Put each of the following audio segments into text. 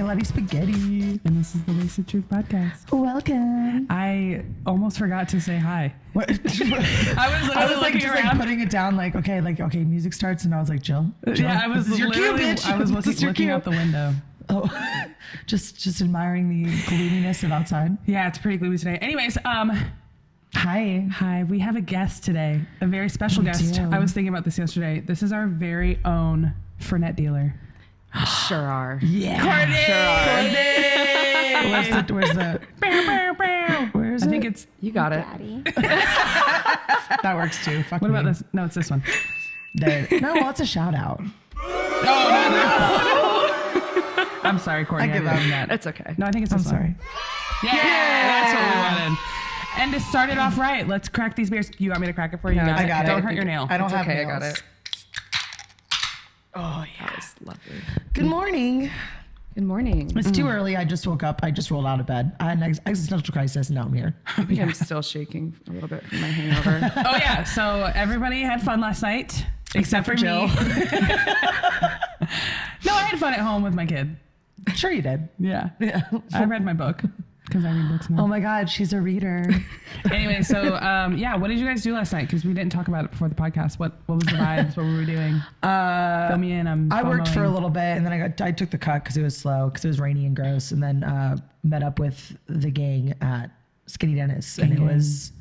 Spaghetti Spaghetti. And this is the Wasted Truth Podcast. Welcome. I almost forgot to say hi. What? I was like just like putting it down like okay, music starts and I was like, Jill? Yeah, I was your cue, bitch. I was looking out the window. Oh, just admiring the gloominess of outside. Yeah, it's pretty gloomy today. Anyways, Hi. We have a guest today, a very special guest. I was thinking about this yesterday. This is our very own Fernet dealer. Sure are. Yeah. Courtney! Sure are. Where's the Where is it? I think it's... You got it. Daddy. That works too. Fuck What me. about this? No, it's this one. There. No, well, it's a shout out. Oh, no. I'm sorry, Courtney. I give didn't up. mean that. It's okay. No, I think it's I'm this sorry. one. Yeah, that's what we wanted. And to start it off right, let's crack these beers. You want me to crack it for you? No, You I got it. Don't hurt your nail. I don't have okay, nails. I got it. Oh, yeah. That was lovely. Good morning. Good morning. It's too early. I just woke up. I just rolled out of bed. I had an existential crisis and now I'm here. I think I'm still shaking a little bit from my hangover. Oh, yeah. So everybody had fun last night, except for Jill. me. No, I had fun at home with my kid. Sure you did. Yeah. I read my book because I read books more. Oh my God, she's a reader. Anyway, so yeah, what did you guys do last night? Because we didn't talk about it before the podcast. What was the vibes? What were we doing? Fill me in. I worked for a little bit and then I took the cut because it was slow, because it was rainy and gross, and then met up with the gang at Skinny Dennis, and it was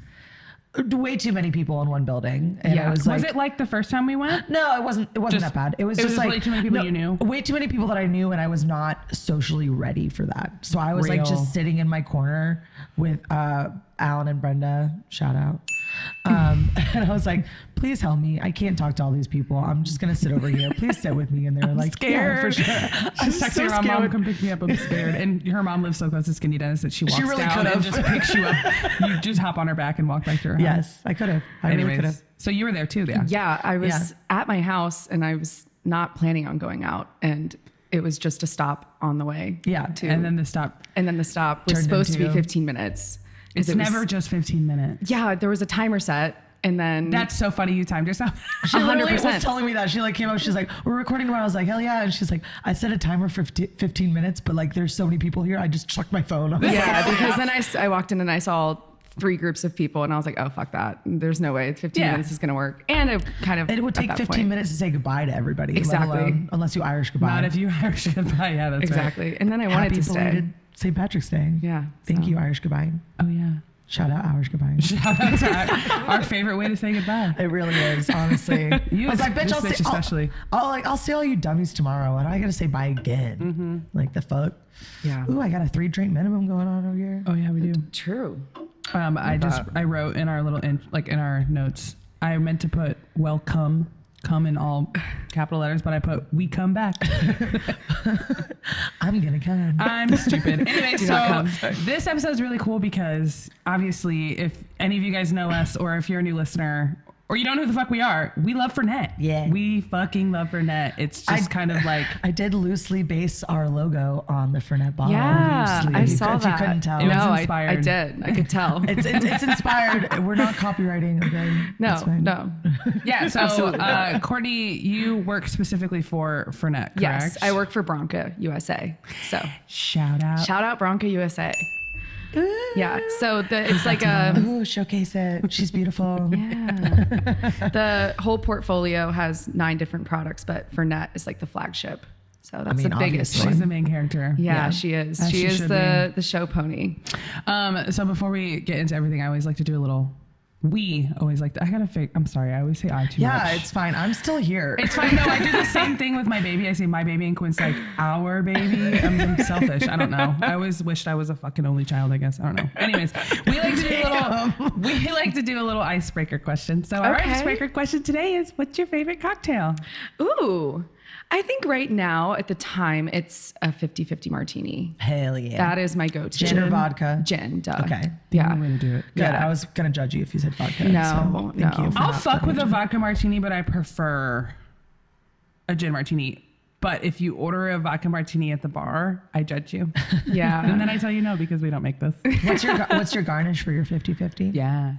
way too many people in one building. And Yeah. I was like, it like the first time we went? no, it wasn't that bad. It was just like way too many people you knew. Way too many people that I knew, and I was not socially ready for that. So I was like Real. just sitting in my corner with Alan and Brenda, shout out. And I was like, please help me. I can't talk to all these people. I'm just gonna sit over here. Please sit with me. And they were like, scared. yeah, for sure. She's texting her mom, come pick me up. I'm scared. And her mom lives so close to Skinny Dennis that she walks really down and could've. just picks you up. You just hop on her back and walk back to her house. Yes, I could have. I really could have. So you were there too, yeah? Yeah, I was at my house and I was not planning on going out, and it was just a stop on the way. Yeah, And then the stop. And then the stop was Turned supposed to be into- 15 minutes. It's It was- never just 15 minutes. Yeah, there was a timer set, and then That's so funny. You timed yourself. She literally 100%. was telling me that. She like came up, she's like, we're recording tomorrow. I was like, hell yeah. And she's like, I set a timer for 15 minutes, but like there's so many people here. I just chucked my phone. I was yeah, because then I walked in and I saw 3 groups of people, and I was like, oh fuck that. There's no way 15 Yeah. minutes is gonna work. And it kind of it would take at that 15 point- minutes to say goodbye to everybody. Exactly. Let alone, unless you Irish goodbye. Not if you Irish goodbye. Yeah, that's Exactly. And then I wanted Happy to stay. belated St. Patrick's Day. Yeah. Thank so- you, Irish goodbye. right. Oh, yeah. Shout out Irish goodbye. Shout out to our favorite way to say goodbye. It really is, honestly. You, I was like, bitch, this I'll bitch see, especially. I'll see all you dummies tomorrow, and I gotta say bye again. Like the fuck. Yeah. Ooh, I got a 3-drink minimum going on over here. Oh, yeah, we do. True. I wrote in our little, in our notes, I meant to put welcome, come in all capital letters, but I put we come back. I'm gonna come. I'm stupid. Anyway, Do not so come. this episode is really cool because obviously if any of you guys know us, or if you're a new listener, or you don't know who the fuck we are, we love Fernet. Yeah. We fucking love Fernet. It's just kind of like... I did loosely base our logo on the Fernet bottle. Yeah, loosely, I saw if that. you couldn't tell. It was No, I inspired. did. I could tell. It's inspired. We're not copywriting, okay? It's fine. No. Yeah, so Absolutely not. Courtney, you work specifically for Fernet, correct? Yes, I work for Branca USA. So Shout out. shout out Branca USA. Yeah. So it's like a Ooh, showcase it. She's beautiful. the whole portfolio has 9 different products, but Fernet is like the flagship. So that's mean, the biggest obviously. one. She's the main character. Yeah, she is. As She she is should the show pony. So before we get into everything, I always like to do a little... We always like to... I gotta fake... I'm sorry. I always say I too much. Yeah, it's fine. I'm still here. It's fine. No, I do the same thing with my baby. I say my baby, and Quinn's like our baby. I'm being selfish. I don't know. I always wished I was a fucking only child, I guess. I don't know. Anyways, we like to do a little icebreaker question. So our Okay. icebreaker question today is, what's your favorite cocktail? Ooh. I think right now at the time it's a 50-50 martini. Hell yeah. That is my go-to. Gin or vodka? Gin, duh. Okay. Yeah. Way to do it. Good. Yeah. I was gonna judge you if you said vodka. No, so thank no. you. for I'll not fuck with a judging. vodka martini, but I prefer a gin martini. But if you order a vodka martini at the bar, I judge you. Yeah. And then I tell you no because we don't make this. What's your garnish for your 50-50? Yeah.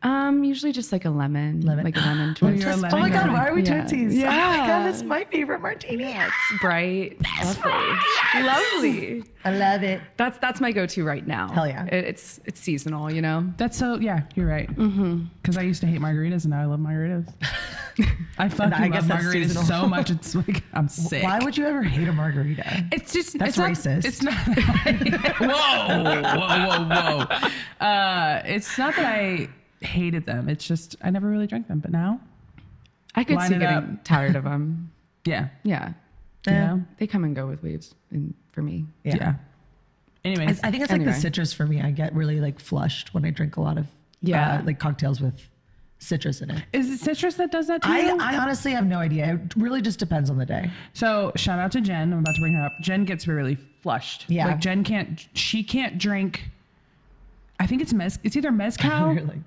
Usually just like a lemon. Lemon. Like a lemon Oh, twist. you're a Oh lemon my God, girl. why are we Yeah. twinsies? Yeah. Oh my God, that's my favorite martini. Yeah, it's bright. Lovely. Lovely. I love it. That's my go-to right now. Hell yeah. It's seasonal, you know? That's so, yeah, you're right. Because I used to hate margaritas and now I love margaritas. I fucking I guess love that's margaritas seasonal. so much. It's like, I'm sick. Why would you ever hate a margarita? It's just, That's it's not, racist. It's not, whoa. It's not that I hated them. It's just, I never really drank them. But now, I could Line see it getting up. tired of them. yeah. Yeah. You know? They come and go with waves for me. Yeah. Anyways, I think it's like Anyway. the citrus for me. I get really like flushed when I drink a lot of like cocktails with citrus in it. is it citrus that does that to you? I honestly have no idea. It really just depends on the day. So shout out to Jen. I'm about to bring her up. Jen gets really flushed. Yeah. Like Jen she can't drink. I think it's it's either mezcal. You're like,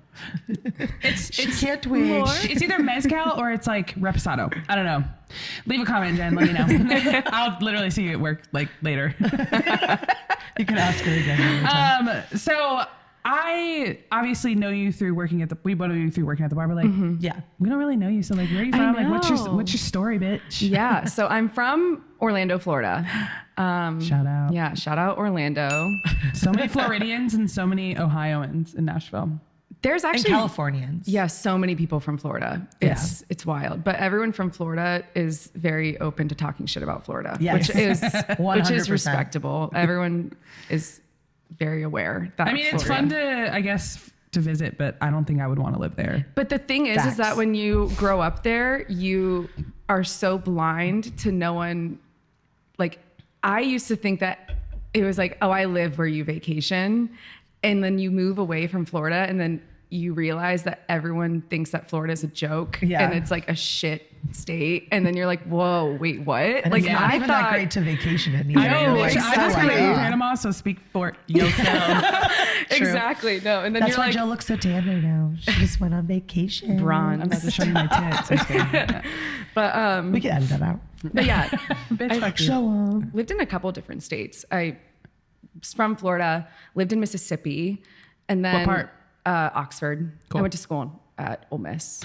It's can't twitch. It's either mezcal or it's like reposado. I don't know. Leave a comment, Jen. Let me know. I'll literally see you at work like later. You can ask her again. Another time. So I obviously know you through working at the. We both know you through working at the bar. But like, Yeah. we don't really know you. So like, where are you I from? Like, what's know. your story, bitch? Yeah. So I'm from Orlando, Florida. Shout out. Yeah. Shout out Orlando. So many Floridians and so many Ohioans in Nashville. There's And actually Californians. yeah, so many people from Florida. It's wild. But everyone from Florida is very open to talking shit about Florida, Yes. which is 100%. respectable. Everyone is very aware that I mean, it's Florida- fun to, I guess, to visit, but I don't think I would want to live there. But the thing is Facts. that when you grow up there, you are so blind to no one. Like, I used to think that it was like, oh, I live where you vacation. And then you move away from Florida and then you realize that everyone thinks that Florida is a joke Yeah. and it's like a shit state. And then you're like, whoa, wait, what? And Like, it's not I even thought, that great to vacation in either. I know. You're like, I so just got like, in "Ugh." Panama, so speak for yourself. exactly. No. And then That's you're why like, Jill looks so tan right now. She just went on vacation. bronze. I'm about to show you my tits. I'm just kidding. But, We can edit that out. but yeah, Bitch, fuck you. Show 'em. lived in a couple different states. I was from Florida, lived in Mississippi, and then What part? Oxford. Cool. I went to school at Ole Miss.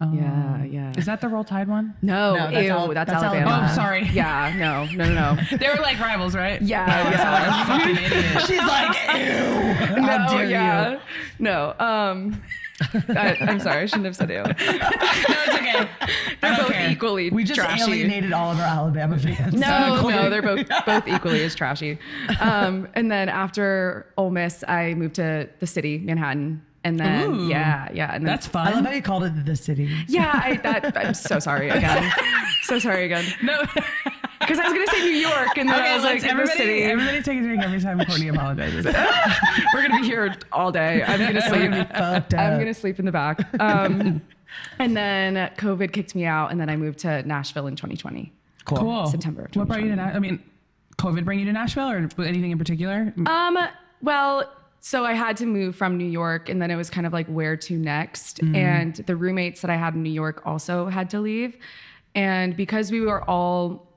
Oh. Yeah. Is that the Roll Tide one? No, No, that's ew, that's that's Alabama. Alabama. Oh, sorry. Yeah, no. They were like rivals, right? Yeah, I was yeah. like a fucking idiot. She's like, ew. How dare you? No. I'm sorry, I shouldn't have said ew. No, it's okay. I They're don't both care. equally We just trashy. alienated all of our Alabama fans. No, they're both equally as trashy. And then after Ole Miss, I moved to the city, Manhattan, and then Ooh. yeah, and then That's I love fun. how you called it the city. yeah, I'm so sorry again. So sorry again. No. Because I was gonna say New York, and then I Okay, was let's like, the city. everybody take a drink every time Courtney apologizes. We're gonna be here all day. I'm gonna sleep. Fucked up. I'm gonna sleep in the back. And then COVID kicked me out, and then I moved to Nashville in 2020. Cool. September What brought you to 2020. Nashville? I mean, COVID bring you to Nashville or anything in particular? Well, so I had to move from New York, and then it was kind of like where to next. And the roommates that I had in New York also had to leave, and because we were all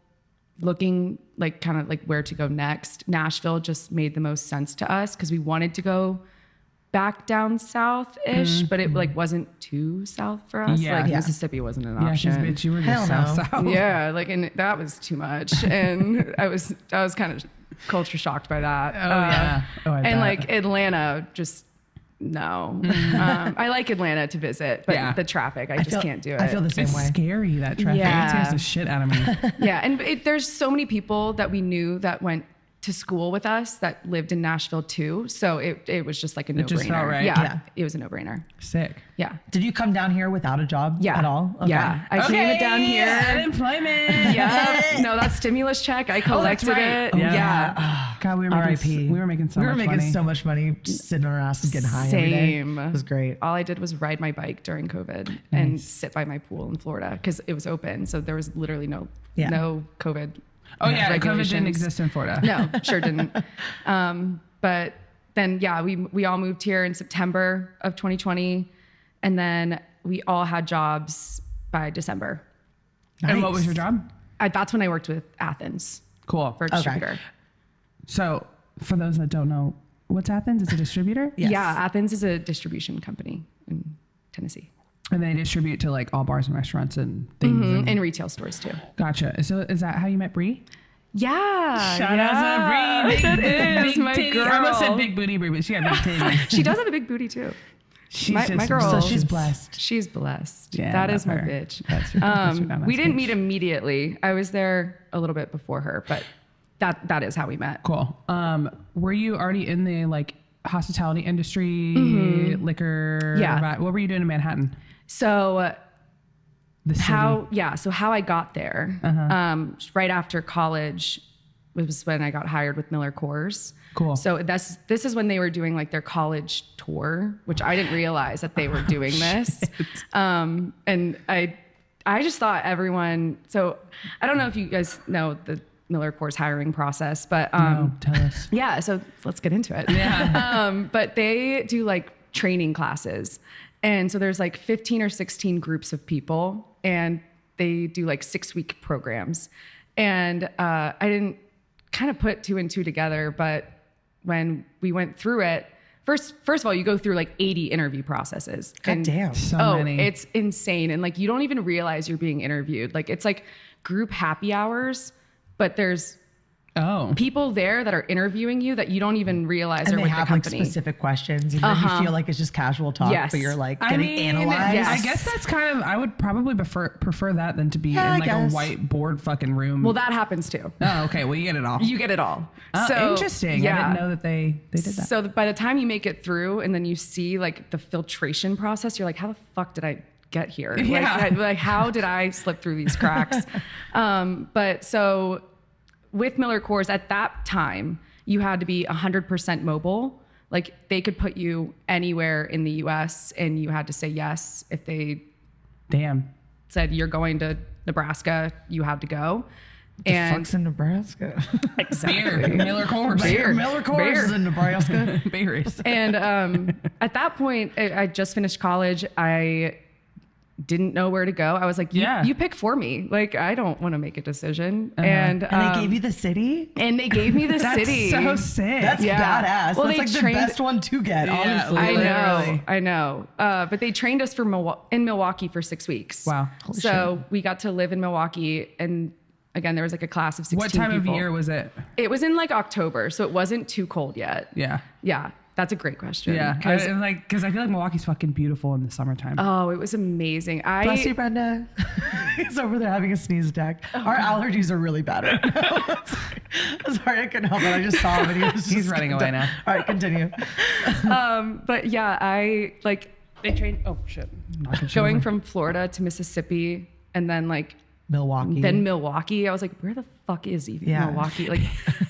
looking like kind of like where to go next, Nashville just made the most sense to us because we wanted to go back down south-ish, but it like wasn't too south for us. Yeah. Like Yeah. Mississippi wasn't an Yeah, she's option. bitch. You were Hell just no. south. Yeah, like, and that was too much, and I was kind of culture shocked by that. Oh, yeah. Oh, I and bet. like Atlanta, just no. I like Atlanta to visit, but Yeah. the traffic, I just can't do it. I feel the same It's way. scary, that traffic. Yeah. It scares the shit out of me. Yeah, and there's so many people that we knew that went to school with us that lived in Nashville too. So it was just like a no-brainer. just felt right. Yeah, it was a no-brainer. Sick. Yeah. Did you come down here without a job Yeah. at all? Okay. Yeah. I came it down here. Unemployment. Yeah. No, that stimulus check, I collected right. it. Oh, Yeah. God, we were R.I.P. making, we were making so We were much making money. so much money just sitting on our asses getting high every day. Same. It was great. All I did was ride my bike during COVID and sit by my pool in Florida because it was open. So there was literally no COVID. Oh yeah, COVID regulations. didn't exist in Florida. No, sure didn't. But then, yeah, we all moved here in September of 2020. And then we all had jobs by December. And what was your job? That's when I worked with Athens Cool. for a distributor. So for those that don't know, What's Athens? It's a distributor? Yes. Yeah, Athens is a distribution company in Tennessee. And they distribute to like all bars and restaurants and things. And retail stores too. Gotcha. So is that how you met Bree? Yeah. Shout out to Bree. That is my titty. girl. I almost said big booty Bree, but she had big titties. She does have a big booty too. She's My just girl. So she's blessed. She's blessed. Yeah, that love is my her. bitch. That's your We didn't meet immediately. I was there a little bit before her, but that is how we met. Cool. Were you already in the like hospitality industry, liquor? Yeah. What were you doing in Manhattan? So The city. how I got there, right after college was when I got hired with Miller Coors. Cool. So this is when they were doing like their college tour, which I didn't realize that they were doing this. And I just thought everyone, so I don't know if you guys know the Miller Coors hiring process, but No, tell us. yeah, so let's get into it. Yeah. But they do like training classes. And so there's like 15 or 16 groups of people, and they do like 6-week programs. And I didn't kind of put 2 and 2 together, but when we went through it, first of all, you go through like 80 interview processes. God damn. So many. It's insane. And like, you don't even realize you're being interviewed. Like, it's like group happy hours, but there's people there that are interviewing you that you don't even realize And are they with have the like company. specific questions, and then you feel like it's just casual talk, Yes. but you're like I getting mean, analyzed. yes. I guess that's kind of, I would probably prefer that than to be Yeah, in I like guess. a whiteboard fucking room. Well, that happens too. Oh, okay. Well, you get it all. You get it all. Oh, interesting. Yeah. I didn't know that they did that. So by the time you make it through and then you see like the filtration process, you're like, how the fuck did I get here? Yeah. Like how did I slip through these cracks? But so with Miller Coors at that time, you had to be 100% mobile. Like they could put you anywhere in the US and you had to say yes. If they Damn. said you're going to Nebraska, you had to go. The fuck's in Nebraska? Beer. Miller Coors. Beer. Miller Coors is in Nebraska. Beers. And at that point, I just finished college. I didn't know where to go. I was like, you pick for me. Like, I don't want to make a decision. And And they gave you the city? And they gave me the That's city. so sick. That's badass. Well, That's they like trained- the best one to get, honestly. I know. But they trained us in Milwaukee for 6 weeks. Wow. So we got to live in Milwaukee. And again, there was like a class of 16 What time people. of year was it? It was in like October. So it wasn't too cold yet. Yeah. Yeah. That's a great question. Yeah. Because I feel like Milwaukee's fucking beautiful in the summertime. Oh, it was amazing. Bless you, Brenda. He's over there having a sneeze attack. Our allergies are really bad right now. Sorry, I couldn't help it. I just saw him and he was He's just running away now. All right, continue. But yeah, I like they trained. Oh shit! Going from Florida to Mississippi, and then like Milwaukee. then Milwaukee. I was like, where the fuck is even Yeah. Milwaukee? Like,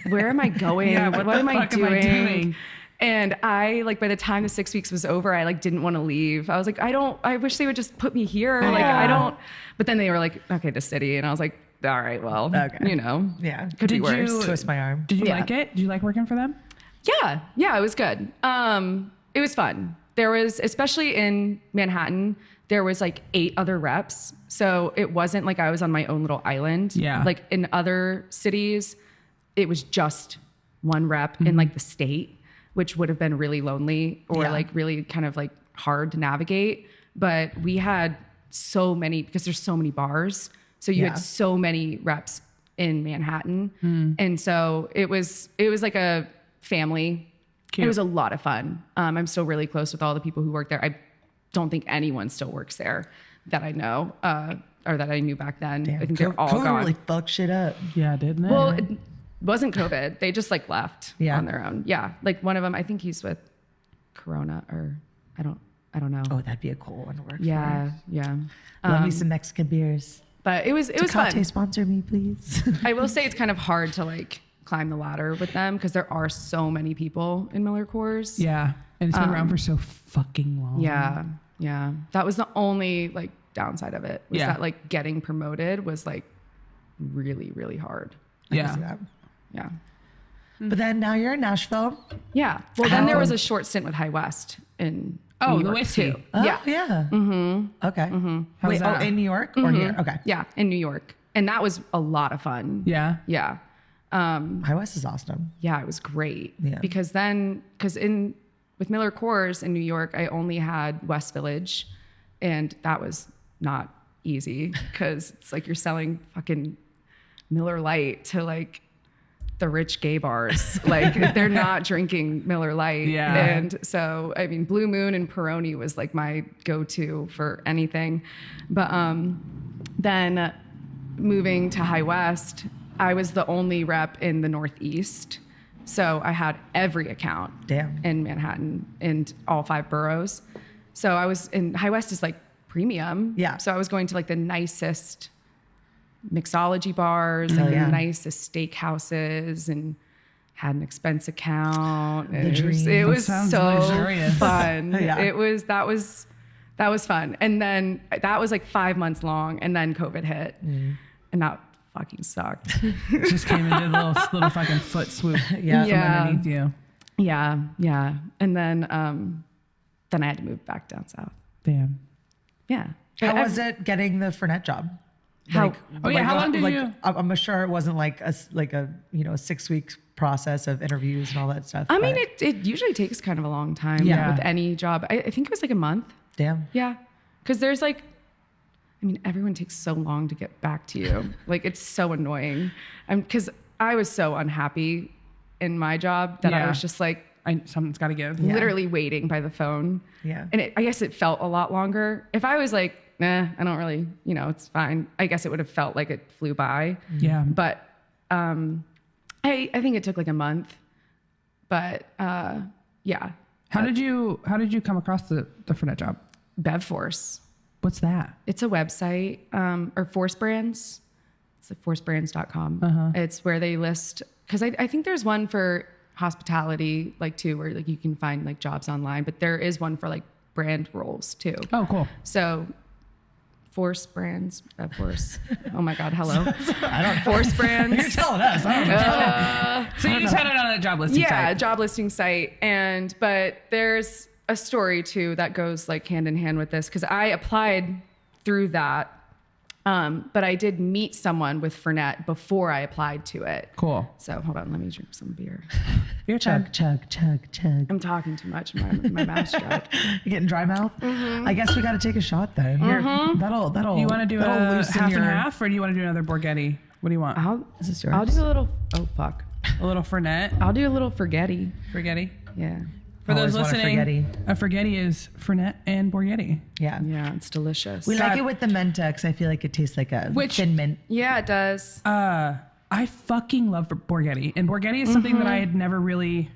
where am I going? Yeah, what the am I fuck am I doing? doing? And I like by the time the 6 weeks was over, I like didn't want to leave. I was like, I wish they would just put me here. Like I don't. But then they were like, okay, the city, and I was like, all right, well, you know, Yeah. could be Did worse. you- Twist my arm. Did you Yeah. like it? Did you like working for them? Yeah, it was good. It was fun. There was, especially in Manhattan, there was like 8 other reps. So it wasn't like I was on my own little island. Yeah. Like in other cities, it was just one rep in like the state, which would have been really lonely or Yeah. like really kind of like hard to navigate. But we had so many, because there's so many bars. So you Yeah. had so many reps in Manhattan. And so it was like a family. Cute. It was a lot of fun. I'm still really close with all the people who work there. I don't think anyone still works there that I know or that I knew back then. Damn, I think they're all COVID gone. really fucked shit up. Yeah, didn't it? Well, it wasn't COVID. They just like left Yeah. on their own. Yeah, like one of them. I think he's with Corona or I don't know. Oh, that'd be a cool one to work Yeah. for. Love me some Mexican beers. But it was fun. Tecate, sponsor me, please. I will say it's kind of hard to like climb the ladder with them because there are so many people in Miller Coors. yeah. And it's been around for so fucking long. Yeah. That was the only like downside of it was Yeah. that like getting promoted was like really, really hard. I can Yeah. see that. Yeah. But then now you're in Nashville. Yeah. Well, then there was a short stint with High West in Oh, New the York whiskey. too. Oh, Yeah. yeah. Mm-hmm. Okay. How's Wait, that? in New York or here? Okay. Yeah, in New York. And that was a lot of fun. Yeah. Yeah. High West is awesome. Yeah, it was great. Yeah. Because with Miller Coors in New York, I only had West Village, and that was not easy because it's like you're selling fucking Miller Lite to like the rich gay bars. Like they're not drinking Miller Lite. Yeah. And so, I mean, Blue Moon and Peroni was like my go-to for anything. But then moving to High West, I was the only rep in the Northeast. So I had every account in Manhattan and all 5 boroughs. So I was in High West is like premium. Yeah. So I was going to like the nicest mixology bars, like the nicest steakhouses, and had an expense account. And it was so luxurious. fun. That was fun. And then that was like 5 months long, and then COVID hit, and that fucking sucked. It just came and did a little fucking foot swoop from underneath you. Yeah. And then I had to move back down south. Damn. Yeah. How was it getting the Fernet job? How long did you? I'm sure it wasn't like a 6-week process of interviews and all that stuff. I mean, it usually takes kind of a long time with any job. I think it was like a month. Damn. Yeah. Because there's like, I mean, everyone takes so long to get back to you. Like, it's so annoying. Because I was so unhappy in my job that I was just like, something's got to give. Literally waiting by the phone. Yeah. And I guess it felt a lot longer. If I was like, nah, I don't really, it's fine, I guess it would have felt like it flew by. Yeah. But I think it took like a month. But yeah. How did you come across the Fernet job? BevForce. What's that? It's a website, or Force Brands. It's like forcebrands.com. It's where they list, because I think there's one for hospitality, like too, where like you can find like jobs online, but there is one for like brand roles too. Oh, cool. So Force Brands, Force. Oh my God, hello. I don't know. Force Brands. You're telling us. I don't know. So you just had it on a job listing site. Yeah, job listing site. But there's a story too that goes like hand in hand with this, because I applied through that. But I did meet someone with Fernet before I applied to it. Cool. So hold on, let me drink some beer. Beer time. Chug. I'm talking too much. My mouth's dry. You getting dry mouth? I guess we got to take a shot then. Here, that'll. You want to do a half and half, or do you want to do another Borghetti? What do you want? Is this yours? I'll do a little. Oh fuck. A little Fernet. I'll do a little Forgetti. Forgetti. Yeah. For those Always want a listening, a Forgetti is Fernet and Borghetti. Yeah. Yeah, it's delicious. We like it with the Menta because I feel like it tastes like a thin mint. Yeah, it does. I fucking love Borghetti, and Borghetti is something that I had never really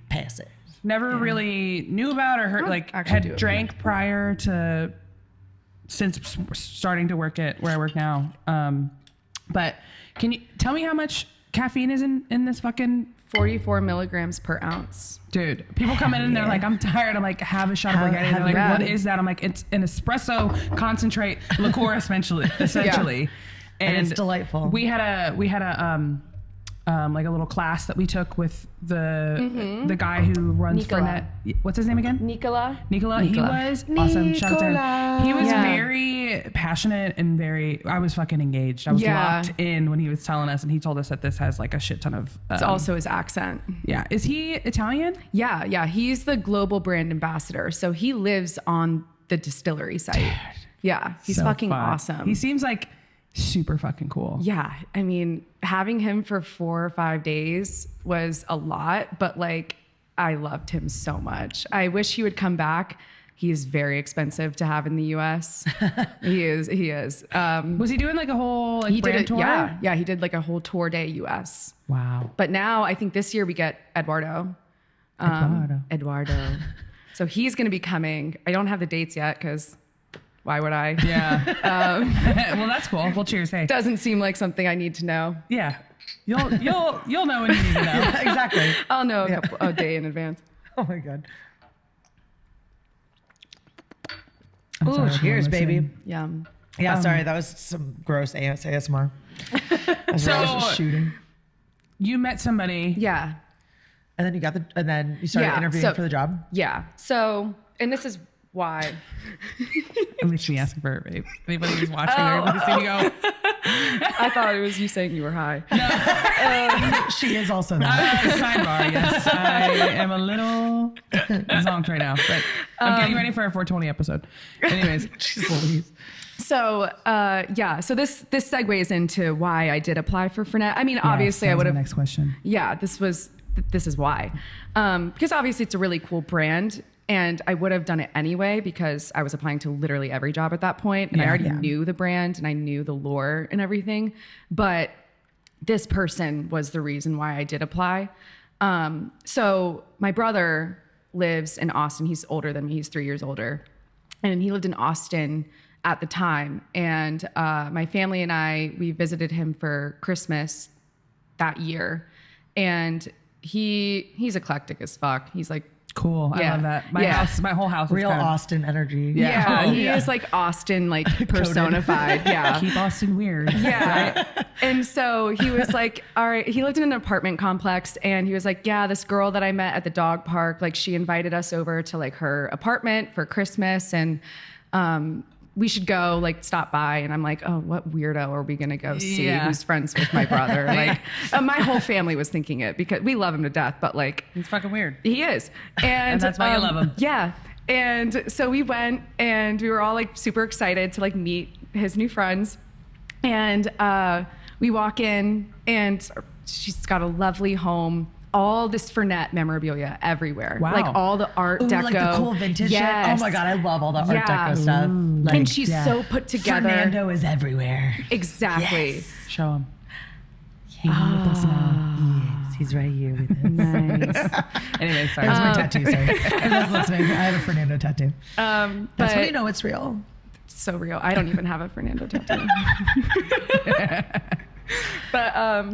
really knew about or heard, like had drank prior to, since starting to work at where I work now. But can you tell me how much caffeine is in this fucking 44 milligrams per ounce. Dude, people come in and they're like, I'm tired. I'm like, have a shot of Borghetti. They're like, what is that? I'm like, it's an espresso concentrate liqueur essentially. And it's delightful. We had a like a little class that we took with the guy who runs Fernet. What's his name again? Nicola. He was awesome. Shout out to him. He was very passionate and I was fucking engaged. I was locked in when he was telling us, and he told us that this has like a shit ton of. It's also his accent. Yeah. Is he Italian? Yeah. He's the global brand ambassador. So he lives on the distillery site. Dude, yeah. He's so fucking awesome. He seems like super fucking cool. Yeah. I mean, having him for 4 or 5 days was a lot, but like, I loved him so much. I wish he would come back. He is very expensive to have in the US. He is. Was he doing like a whole brand tour? Yeah. He did like a whole tour day US. Wow. But now I think this year we get Eduardo. So he's going to be coming. I don't have the dates yet because why would I? Yeah. Well, that's cool. Well, cheers. Hey. Doesn't seem like something I need to know. Yeah. You'll know when you need to know. Yeah, exactly. I'll know a day in advance. Oh my God. Oh, cheers, baby. Yum. Yeah, sorry, that was some gross ASMR. I was just shooting. You met somebody. Yeah. And then you started interviewing for the job. Yeah. So, and this is why. At least she asked for anybody who's watching. Everybody's going to go. I thought it was you saying you were high. She is also that. Sidebar, yes. I am a little zonked right now, but I'm getting ready for our 420 episode. Anyways. She's Louise. So, so this segues into why I did apply for Fernet. I mean, obviously I would have. Next question. Yeah, this is why. Because obviously it's a really cool brand. And I would have done it anyway because I was applying to literally every job at that point. And I already knew the brand and I knew the lore and everything. But this person was the reason why I did apply. So my brother lives in Austin. He's older than me. He's 3 years older. And he lived in Austin at the time. And my family and we visited him for Christmas that year. And he's eclectic as fuck. He's like, cool. I love that. My whole house is real kind of Austin energy. Yeah, he is like Austin, like personified. Yeah. keep Austin weird. Yeah. And so he was like, all right, he lived in an apartment complex and he was like, yeah, this girl that I met at the dog park, like she invited us over to like her apartment for Christmas and we should go like stop by. And I'm like, oh, what weirdo are we going to go see who's friends with my brother? Like my whole family was thinking it because we love him to death, but like he's fucking weird. He is. And that's why you love him. Yeah. And so we went and we were all like super excited to like meet his new friends. And we walk in and she's got a lovely home. All this Fernet memorabilia everywhere. Wow. Like all the art deco. Like the cool vintage shit. Oh my God, I love all the art deco stuff. Like, and she's so put together. Fernando is everywhere. Exactly. Yes. Show him. He's with us now. Yes, he's right here with us. Nice. Anyway, sorry. That was my tattoo, sorry. For those listening, I have a Fernando tattoo. That's but when you know it's real. So real. I don't even have a Fernando tattoo. But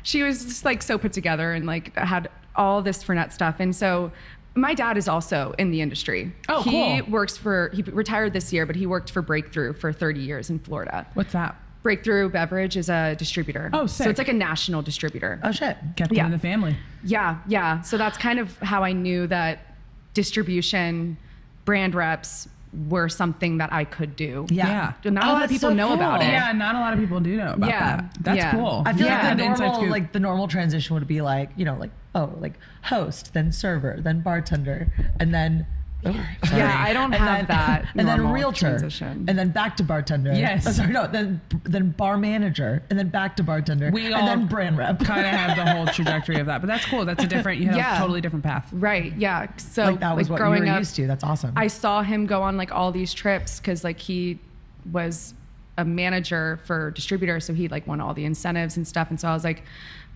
she was just like so put together and like had all this Fernet stuff. And so my dad is also in the industry. Oh, he cool. He retired this year, but he worked for Breakthrough for 30 years in Florida. What's that? Breakthrough Beverage is a distributor. Oh, sick. So it's like a national distributor. Oh, shit. Kept it in the family. Yeah, yeah. So that's kind of how I knew that distribution, brand reps were something that I could do. Yeah. Not a lot of people know about it. Yeah, not a lot of people do know about that. That's cool. I feel Yeah. like the normal transition would be like, you know, like, oh, like host, then server, then bartender, and then Yeah, I don't have that. And then normal realtor, transition. and then back to bartender. Yes. Oh, sorry, no, then bar manager, and then back to bartender, We and all then brand rep. kind of have the whole trajectory of that, but that's cool. That's a different, you have a totally different path. Right. Yeah. So Like that was what you growing were up, used to. That's awesome. I saw him go on like all these trips because like he was a manager for distributors, so he like won all the incentives and stuff. And so I was like,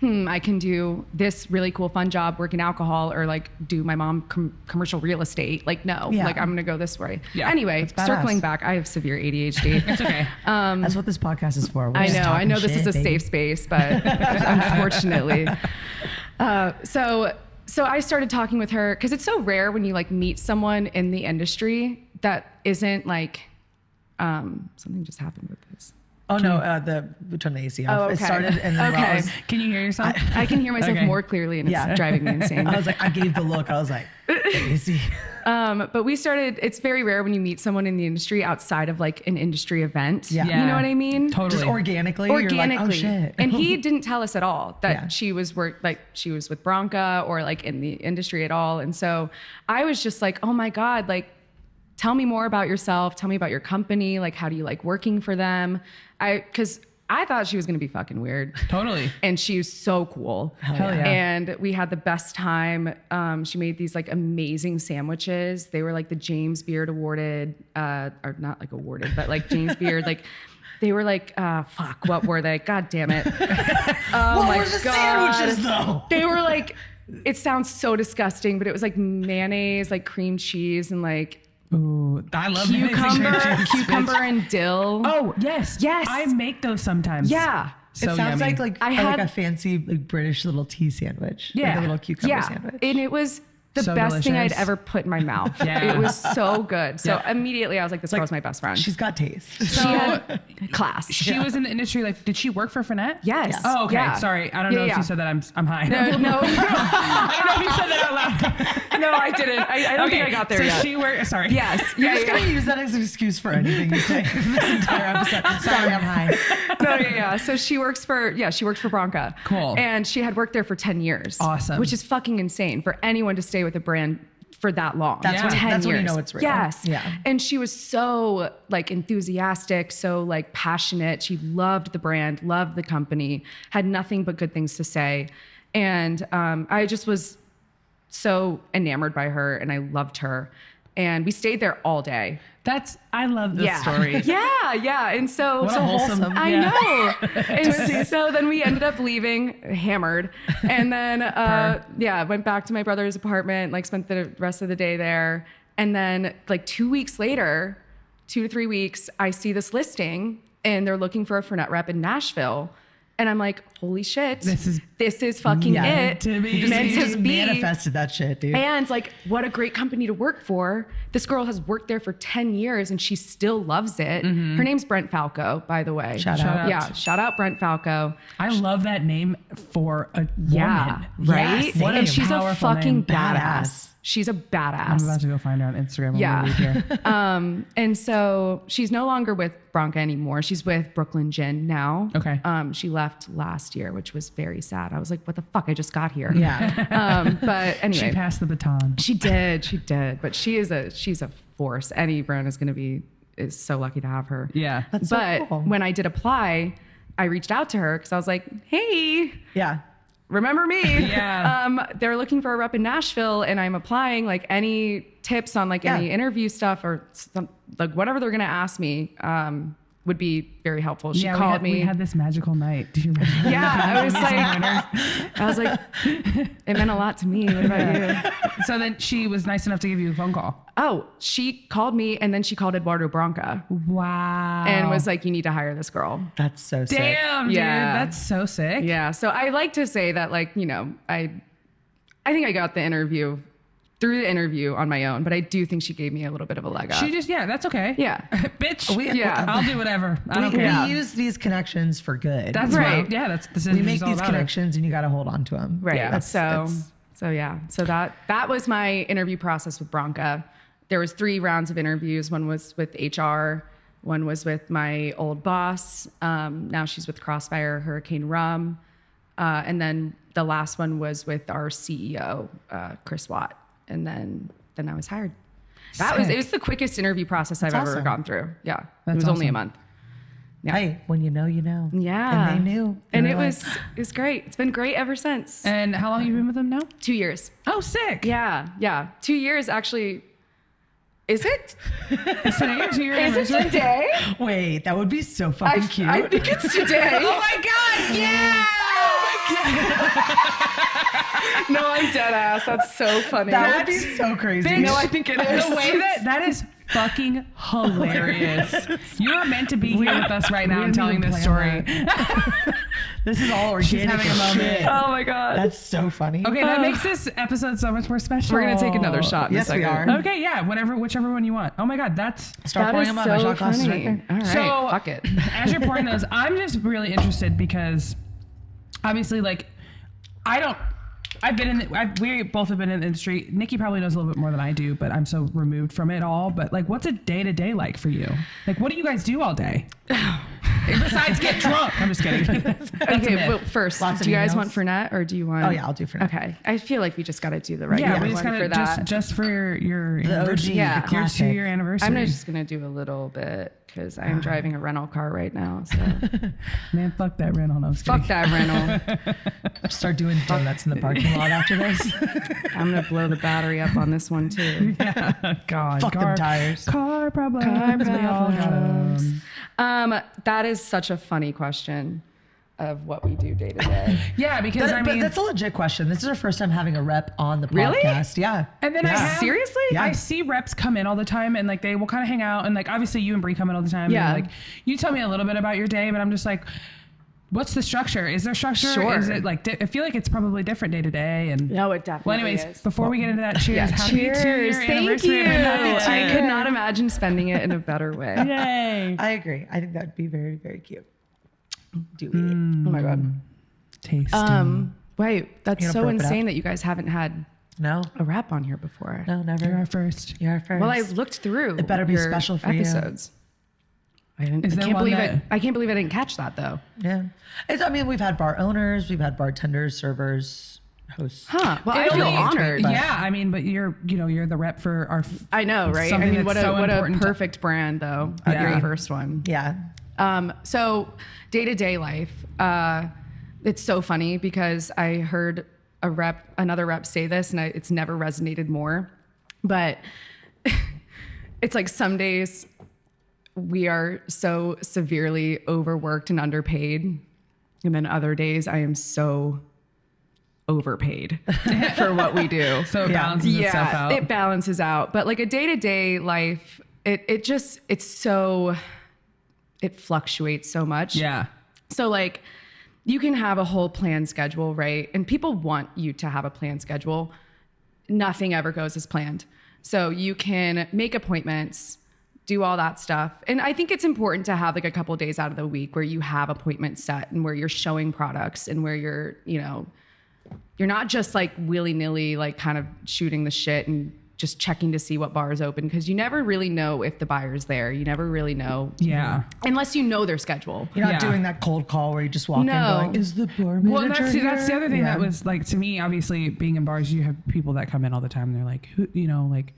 I can do this really cool fun job working alcohol or like do my mom commercial real estate. Like no, like I'm gonna go this way. Yeah, anyway, that's badass. Circling back, I have severe ADHD. It's okay. That's what this podcast is for. We're just I talking know this shit, is a baby. safe space, but unfortunately. So I started talking with her because it's so rare when you like meet someone in the industry that isn't like, something just happened with this. Oh no, we turned the AC off. Oh, okay. It started and then Okay. I was, Can you hear yourself? I can hear myself Okay. more clearly and Yeah. it's driving me insane. I was like, I gave the look. I was like, AC. But it's very rare when you meet someone in the industry outside of like an industry event. Yeah. You know what I mean? Totally. Just organically. Organically. You're like, oh shit. And he didn't tell us at all that Yeah. she was with Branca or like in the industry at all. And so I was just like, oh my God, like tell me more about yourself. Tell me about your company. Like, how do you like working for them? Cause I thought she was going to be fucking weird. Totally. And she was so cool. Hell yeah. And we had the best time. She made these like amazing sandwiches. They were like the James Beard awarded, or not like awarded, but like James Beard, like they were like, what were they? God damn it. Oh What my were the God. sandwiches though? They were like, it sounds so disgusting, but it was like mayonnaise, like cream cheese and like Ooh, I love cucumber and dill. Oh, yes. Yes. I make those sometimes. Yeah. So it sounds yummy. like I like had- a fancy like British little tea sandwich. Yeah. Like a little cucumber Yeah. sandwich. And it was the So best thing I'd delicious. ever put in my mouth. Yeah. It was so good. So Yeah. immediately I was like, this girl's my best friend. She's got taste. She had class. She was in the industry. Like, did she work for Fernet? Yes. Oh, okay. Yeah. Sorry. I don't know if you said that I'm high. No, I don't know if you said that out loud. no, I didn't. I don't think I got there so yet. she worked. Sorry. Yes. You're just gonna use that as an excuse for anything you say this entire episode. Sorry, I'm high. No. So she works for Branca. Cool. And she had worked there for 10 years. Awesome. Which is fucking insane for anyone to stay with a brand for that long. That's when- 10 that's when you years. know it's real. Yes. Yeah. And she was so like enthusiastic, so like passionate. She loved the brand, loved the company, had nothing but good things to say. And I just was so enamored by her and I loved her. And we stayed there all day. I love this story. Yeah. And so, What a wholesome. I yeah. know. And so then we ended up leaving hammered. And then, went back to my brother's apartment, like spent the rest of the day there. And then like 2 weeks later, 2 to 3 weeks, I see this listing and they're looking for a Fernet rep in Nashville. And I'm like, holy shit, this is fucking it. You just manifested that shit, dude. And like, what a great company to work for. This girl has worked there for 10 years and she still loves it. Mm-hmm. Her name's Brent Falco, by the way. Shout out. Yeah, shout out Brent Falco. I love that name for a Yeah, woman. right? Yes, What a And she's a powerful fucking name. badass. She's a badass. I'm about to go find her on Instagram. Yeah. Here. And so she's no longer with Branca anymore. She's with Brooklyn Gin now. Okay. She left last year, which was very sad. I was like, what the fuck? I just got here. Yeah. But anyway. She passed the baton. She did. But she's a force. Any brand is so lucky to have her. Yeah. That's so But cool. when I did apply, I reached out to her because I was like, hey, Yeah. remember me? Yeah. They're looking for a rep in Nashville and I'm applying. Like any tips on like any interview stuff or like whatever they're going to ask me would be very helpful. She called me. We had this magical night. Do you remember? Yeah. I was like, it meant a lot to me. What about you? So then she was nice enough to give you a phone call. Oh, she called me and then she called Eduardo Branca Wow. and was like, you need to hire this girl. That's so sick. damn, dude. Yeah. That's so sick. Yeah. So I like to say that, like, you know, I think I got the interview through the interview on my own, but I do think she gave me a little bit of a leg up. She just, that's okay. Yeah. Bitch. Yeah. I'll do whatever. I don't We care. use these connections for good. That's Right. right. Yeah, that's this we is make all these about it. connections and you got to hold on to them. Right. Yeah. So that was my interview process with Branca. There was 3 rounds of interviews. One was with HR. One was with my old boss. Now she's with Crossfire Hurricane Rum. And then the last one was with our CEO, Chris Watt. And then I was hired. It was the quickest interview process I've ever awesome. gone through. Yeah. That's it was only a awesome. month. Yeah. Hey, when you know, you know. Yeah. And they knew. And They it were was great. It's been great ever since. And how long have you been with them now? 2 years. Oh, sick. Yeah. 2 years actually. Is it? It's today or 2 years? Is it today? like, wait, that would be so fucking cute. I think it's today. Oh my God. Yeah. No, I'm dead ass. That's so funny. that would be so crazy. No, I think it is. The way that is fucking hilarious. You are meant to be here with us right now and didn't telling even this plan story. This is all organic. She's having a as moment. shit. Oh my God. That's so funny. Okay, that makes this episode so much more special. We're going to take another shot in Yes, a we second. are. Okay, yeah, whichever one you want. Oh my God, that's... Start That pouring is them on. My so shot glass is funny. right there. All right, So- fuck it. As you're pouring those, I'm just really interested because obviously, like, we both have been in the industry. Nikki probably knows a little bit more than I do, but I'm so removed from it all. But like, what's a day to day like for you? Like, what do you guys do all day? Besides get drunk. I'm just kidding. Okay, well, first, Lots of do you guys emails. want Fernet or do you want? Oh, yeah, I'll do Fernet. Okay, I feel like we just got to do the right Yeah, we just one gotta for that. just for your The OG, anniversary, Yeah. the your classic. 2-year anniversary. I'm just gonna do a little bit because I'm driving a rental car right now. So Man, fuck that rental. No, I'm just fuck kidding. that rental. Start doing donuts in the parking lot after this. I'm gonna blow the battery up on this one too. Yeah, God. Fuck them tires. Car problems. Car We all got 'em. problems. That is such a funny question of what we do day to day. Yeah, because But that's a legit question. This is our first time having a rep on the Really? podcast. Yeah. And then Yeah. Seriously? Yeah. I see reps come in all the time and like they will kind of hang out and like obviously you and Bree come in all the time. Yeah. And, like you tell me a little bit about your day, but I'm just like, What's the structure? Is there structure? Sure. Is it like, I feel like it's probably different day to day. And No, it definitely well, anyways, is. before we get into that, cheers. Yeah, Happy cheers. 2-year Thank anniversary. you. I could not imagine spending it in a better way. Yay. I agree. I think that would be very, very cute. Do eat. Oh my God. Tasty. Wait, that's You gonna so burp it insane up? that you guys haven't had No, a rap on here before. no, never. You're our first. You're our first. Well, I looked through. It better be your special for you. episodes. I didn't. Is I there can't one believe that- it. I can't believe I didn't catch that though. Yeah. I mean, we've had bar owners, we've had bartenders, servers, hosts. Huh. Well, I It feel only- honored. Yeah, I mean, but you're the rep for our. I know, right? I something mean, what that's a so what a important to- perfect brand though. Yeah. Your first one. Yeah. So day-to-day life, it's so funny because I heard another rep say this, and it's never resonated more. But it's like some days we are so severely overworked and underpaid, and then other days I am so overpaid for what we do. So it balances itself out. It balances out. But like a day-to-day life, it fluctuates so much. Yeah. So like you can have a whole planned schedule, right? And people want you to have a planned schedule. Nothing ever goes as planned. So you can make appointments, do all that stuff. And I think it's important to have like a couple of days out of the week where you have appointments set and where you're showing products and where you're not just like willy-nilly, like kind of shooting the shit and just checking to see what bar is open, because you never really know if the buyer's there. You never really know. Yeah. Unless you know their schedule. You're not Yeah. doing that cold call where you just walk in No. going, is the bar manager Well, that's the other thing here? that was like, to me, obviously being in bars, you have people that come in all the time and they're like, who, like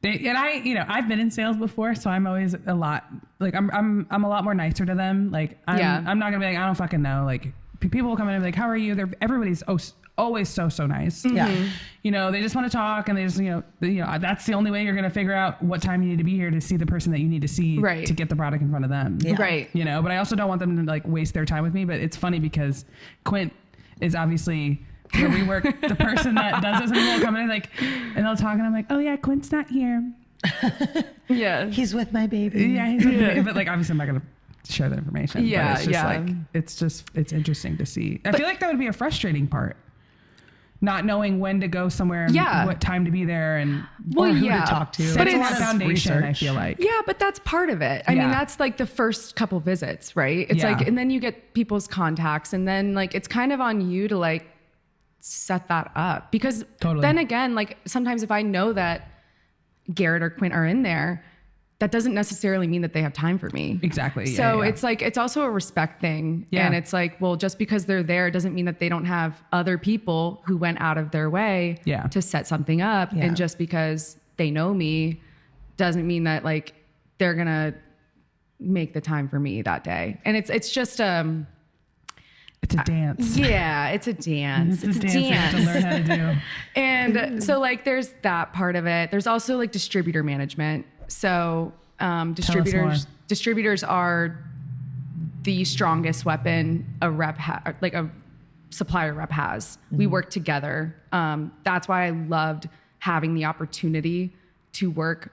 I've been in sales before, so I'm always a lot like, I'm a lot more nicer to them. Like, I'm not gonna be like, I don't fucking know. Like people will come in and be like, how are you? Everybody's always so nice. Yeah. Mm-hmm. They just want to talk, and they just, that's the only way you're going to figure out what time you need to be here to see the person that you need to see Right. to get the product in front of them. Yeah. Right. But I also don't want them to like waste their time with me. But it's funny because Quint is obviously where we work, the person that does this, and people will come in and they'll talk, and I'm like, oh yeah, Quint's not here. Yeah. He's with my baby. Yeah, he's but like obviously I'm not going to share that information. Yeah, but it's just yeah. like, it's interesting to see. I feel like that would be a frustrating part. Not knowing when to go somewhere and Yeah. what time to be there and Or who yeah. to talk to. but But it's it's a foundation, I research. feel like. Yeah, but that's part of it. I Yeah. mean, that's like the first couple visits, right? It's Yeah. like, and then you get people's contacts, and then like it's kind of on you to like set that up, because Totally. then again, like sometimes if I know that Garrett or Quint are in there, that doesn't necessarily mean that they have time for me. Exactly. Yeah, So yeah. it's like, it's also a respect thing. Yeah. And it's like, well, just because they're there doesn't mean that they don't have other people who went out of their way Yeah. to set something up. Yeah. And just because they know me doesn't mean that like they're going to make the time for me that day. And it's just, it's a dance. yeah, it's a dance. It's a dance you have to learn how to do. And so like there's that part of it. There's also like distributor management. So distributors are the strongest weapon a rep like a supplier rep has. We work together. That's why I loved having the opportunity to work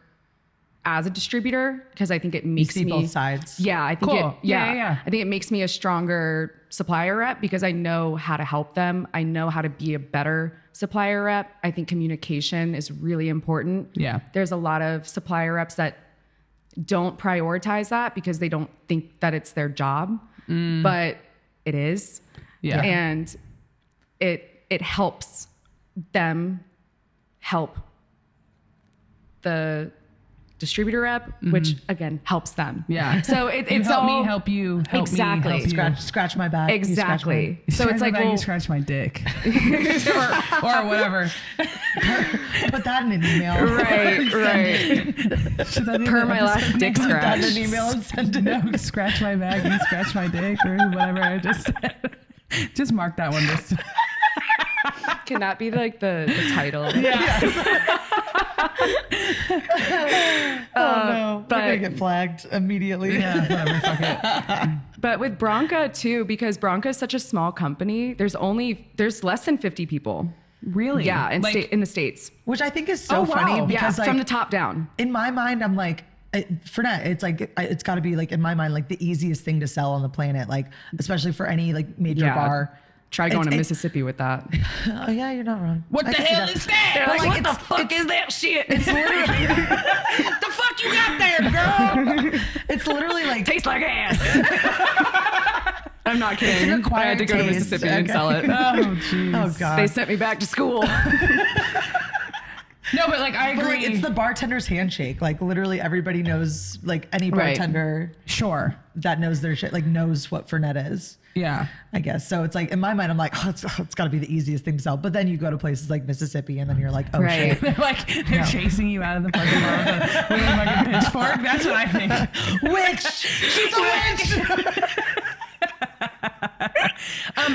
as a distributor, because I think it makes see me both sides. Yeah, I think Cool. Yeah. I think it makes me a stronger supplier rep because I know how to help them. I know how to be a better supplier rep. I think communication is really important. Yeah. There's a lot of supplier reps that don't prioritize that because they don't think that it's their job, but it is. Yeah. And it helps them help the distributor rep, which again helps them. Yeah. So You it's help all me help you. Help Exactly. me help you. Scratch my back. you scratch mine. exactly. You So scratch it's my like, back, well, you scratch my dick, or whatever. Put that in an email. right. Should that be Per the my episode last dick name? Put that in scratch. an email and send it. No, scratch my back, you scratch my dick, or whatever I just said. Just mark that one. Can that be like the title? Oh no, but- we're gonna get flagged immediately. Yeah, whatever. Fuck it. But with Branca too, because Branca is such a small company, there's less than 50 people. Really? Yeah, Like, in the States. Which I think is so Oh, wow. funny Yeah, because from like the top down. in my mind, I'm like, Fernet, it's like, it's got to be like, in my mind, like the easiest thing to sell on the planet, like especially for any like major bar. Try going to Mississippi with that. Oh yeah, you're not wrong. What the hell is that? They're like, what the fuck is that shit? It's literally The fuck you got there, girl? it's literally like Tastes like ass. I'm not kidding. an I had to go to acquired Mississippi taste. and sell it. Oh, jeez. oh god. They sent me back to school. No, but like I But agree. like, it's the bartender's handshake. Like literally everybody knows, like any Right. bartender sure. that knows their shit, like knows what Fernet is. Yeah. I guess. So it's like, in my mind, I'm like, it's got to be the easiest thing to sell. But then you go to places like Mississippi and then you're like, oh Right. shit. They're like they're chasing you out of the parking lot with a fucking pitchfork. That's what I think. Witch! She's a witch!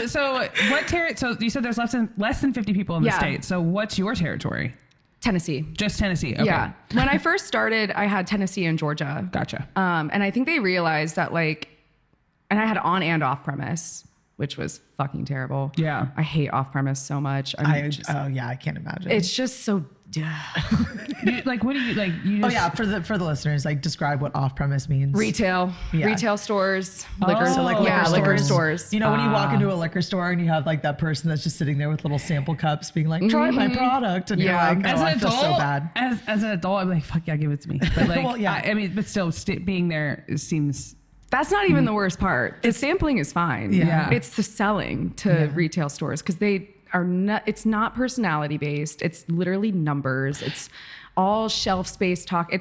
So what so you said there's less than 50 people in the Yeah. state. So what's your territory? Tennessee. Just Tennessee. Okay. Yeah. When I first started, I had Tennessee and Georgia. Gotcha. And I think they realized that like, and I had on and off premise, which was fucking terrible. Yeah. I hate off premise so much. I can't imagine. It's just so. Like, what do you like? You just, oh yeah, for the listeners, like describe what off premise means. Retail stores, liquor, So, like, liquor stores. You know, when you walk into a liquor store and you have like that person that's just sitting there with little sample cups, being like, "Try my product," and Yeah. you're like, As "Oh, an I feel adult, so bad." as an adult, I'm like, fuck yeah, give it to me. But like, Well, yeah. I mean, but still, being there seems. That's not even the worst part. The sampling is fine. Yeah. It's the selling to retail stores because they are not. It's not personality based. It's literally numbers. It's all shelf space talk.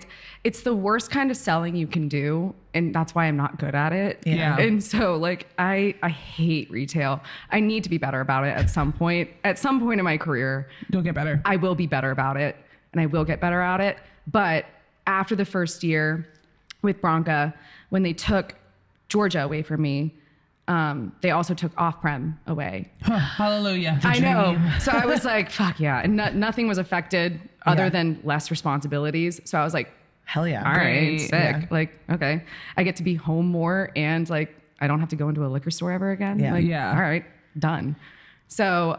It's the worst kind of selling you can do, and that's why I'm not good at it. Yeah. And so like I hate retail. I need to be better about it at some point. At some point in my career, You'll get better. I will be better about it, and I will get better at it. But after the first year with Branca, when they took Georgia away from me, they also took off-prem away. Hallelujah. I know. So I was like, fuck yeah. And nothing was affected other than less responsibilities. So I was like, Hell yeah. all right, Great. sick. Yeah. Like, okay. I get to be home more and like, I don't have to go into a liquor store ever again. Yeah. Like, Yeah. all right, done. So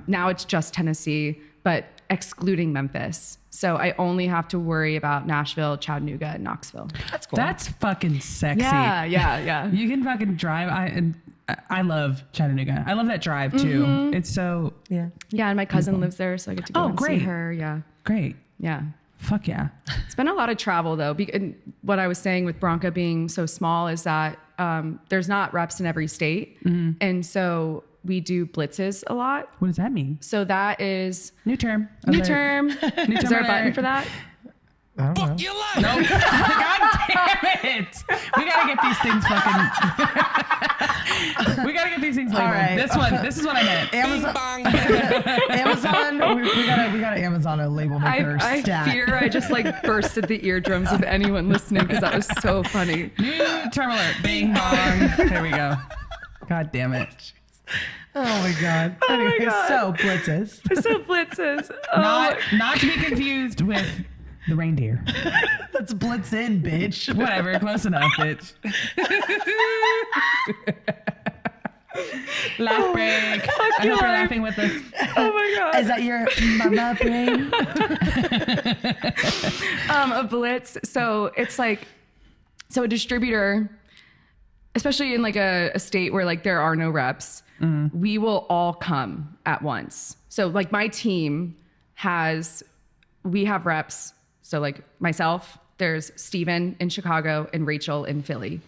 now it's just Tennessee, but excluding Memphis. So I only have to worry about Nashville, Chattanooga, and Knoxville. That's cool. That's fucking sexy. Yeah. You can fucking drive. I love Chattanooga. I love that drive too. Mm-hmm. It's so yeah. Yeah, and my cousin lives there, so I get to go and see great. her. Yeah. great. Yeah. Fuck yeah. It's been a lot of travel though. And what I was saying with Branca being so small is that there's not reps in every state. And so we do blitzes a lot. What does that mean? So that is New term. new term. Is there a button alert. for that? I don't know. No. God damn it. We gotta get these things fucking. We gotta get these things labeled. All right. This is what I meant. Amazon. we got to Amazon a label maker I stat. fear I just like bursted the eardrums of anyone listening because that was so funny. New term alert. Bing bong. There we go. God damn it. Oh my god. Anyway, God. so blitzes. So blitzes. Oh. Not to be confused with the reindeer. Let's blitz in, bitch. Whatever, close enough, bitch. Laugh break. I hope you're laughing with us. Oh my god. Is that your mama brain? A blitz. So it's like, so a distributor, especially in like a state where like there are no reps, we will all come at once. So like my team we have reps. So like myself, there's Steven in Chicago and Rachel in Philly.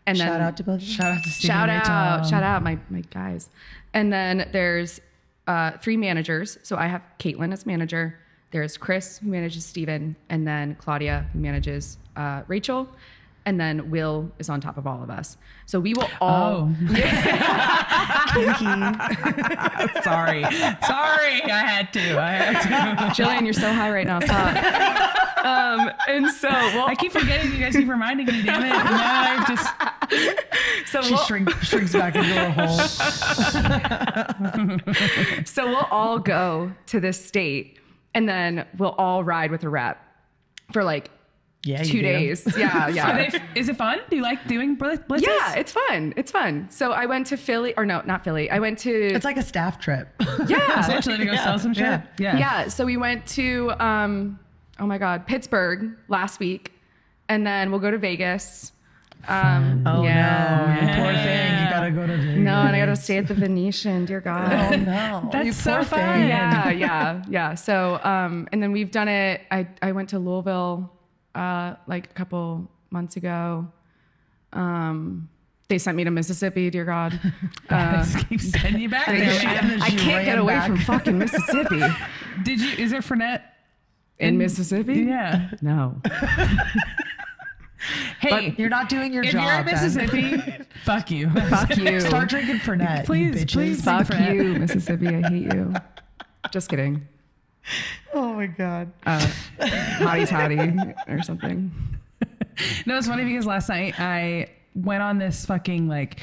And then Shout out to both of you. Shout out to Steve and Rachel. shout out my guys. And then there's 3 managers. So I have Caitlin as manager. There's Chris who manages Steven, and then Claudia who manages Rachel. And then Will is on top of all of us. So we will all. Kinky. Sorry. I had to. Jillian, you're so high right now. Stop. And so I keep forgetting. You guys keep reminding me. Damn it. And now I just. so She we'll, shrinks back into her hole. so we'll all go to this state, and then we'll all ride with a rep for like Yeah, 2 days. Yeah. Is it fun? Do you like doing blitzes? Yeah, it's fun. It's fun. So I went to Philly, or no, not Philly. I went to It's like a staff trip. yeah, Essentially to go sell some shit. Yeah. yeah. So we went to oh my god, Pittsburgh last week, and then we'll go to Vegas. Oh no, you poor thing. You gotta go to Vegas. No, and I gotta stay at the Venetian. Dear God. Oh no, That's you so poor fun. thing. Yeah. So, and then we've done it. I went to Louisville, like a couple months ago. They sent me to Mississippi. Dear God. Keep sending you back there. Man. I can't get away from fucking Mississippi. Is there Fernet In Mississippi? Yeah. No. Hey, But you're not doing your if job. you're in then. Mississippi, fuck you. Fuck you. Start drinking Fernet, Please, you bitches. please. Fuck Fernet. you, Mississippi. I hate you. Just kidding. Oh my god. Hottie toddy or something. No, it's funny because last night I went on this fucking like,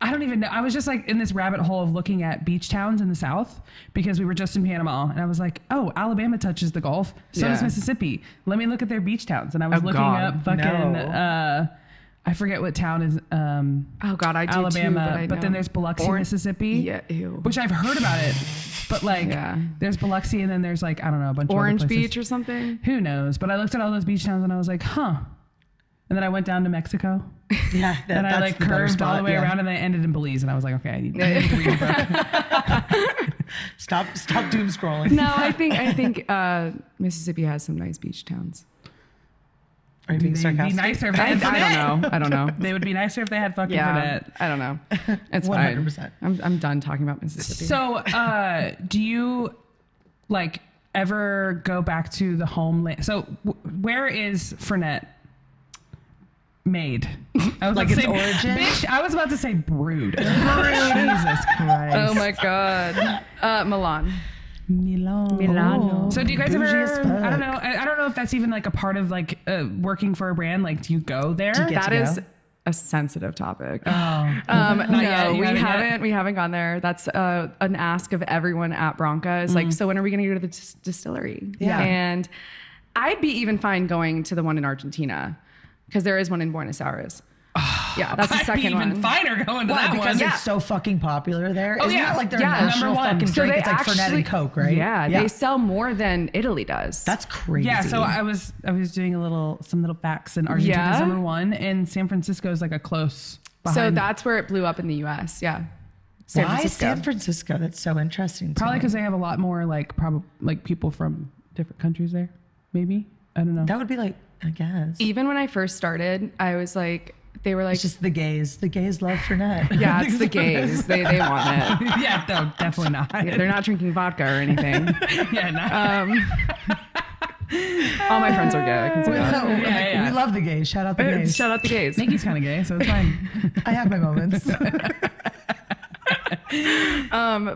I don't even know. I was just like in this rabbit hole of looking at beach towns in the South because we were just in Panama, and I was like, oh, Alabama touches the Gulf. So does Yeah. Mississippi. Let me look at their beach towns. And I was looking God, up fucking, no. I forget what town is Oh God, I do Alabama, too, but then there's Biloxi, Mississippi. Yeah, ew. Which I've heard about it, but like Yeah. there's Biloxi, and then there's like, I don't know, a bunch Orange of other places. Beach or something. Who knows? But I looked at all those beach towns and I was like, huh. And then I went down to Mexico. Yeah, And I that's like the better curved all spot, the way yeah. around, and then I ended in Belize. And I was like, okay, I need to read the book. Stop doom scrolling. No, I think Mississippi has some nice beach towns. Are you being They'd be sarcastic? nicer if they I had Fernet. don't know. They would be nicer if they had fucking Yeah, Fernet. I don't know. It's fine. 100%. I'm done talking about Mississippi. So, do you like ever go back to the homeland? So, where is Fernet made? I was Like about to its say, origin? Bitch, I was about to say brewed. Jesus Christ. oh my God, Milan. Milano. So do you guys Bougie ever? as I don't fuck. know. I don't know if that's even like a part of like working for a brand. Like, do you go there? get That to is go? a sensitive topic. Oh, No, yet. You we haven't yet? haven't. We haven't gone there. That's an ask of everyone at Branca. Is like, so when are we going to go to the distillery? Yeah. And I'd be even fine going to the one in Argentina because there is one in Buenos Aires. Yeah, that's the I'd be second even one. finer going to Why? that Because one. it's so fucking popular there. Oh, Isn't yeah. that like their Yeah. national Number one. fucking So drink? they It's like Fernet actually- and Coke, right? Yeah, they sell more than Italy does. That's crazy. Yeah, so I was doing some little facts, and Argentina's Yeah? number one, and San Francisco is like a close behind. so that's where it blew up in the U.S. Yeah, San Why Francisco. San Francisco? That's so interesting. to probably me. because they have a lot more like people from different countries there. Maybe, I don't know. that would be like, I guess. Even when I first started, I was like, they were like, It's just the gays. The gays love Fernet. yeah, it's the gays. They want it. Yeah, no, definitely not. Yeah, they're not drinking vodka or anything. Yeah, no. All my friends are gay. I can say that. Yeah. We love the gays. Shout out the gays. Shout out the gays. Nikki's kind of gay, so it's fine. I have my moments.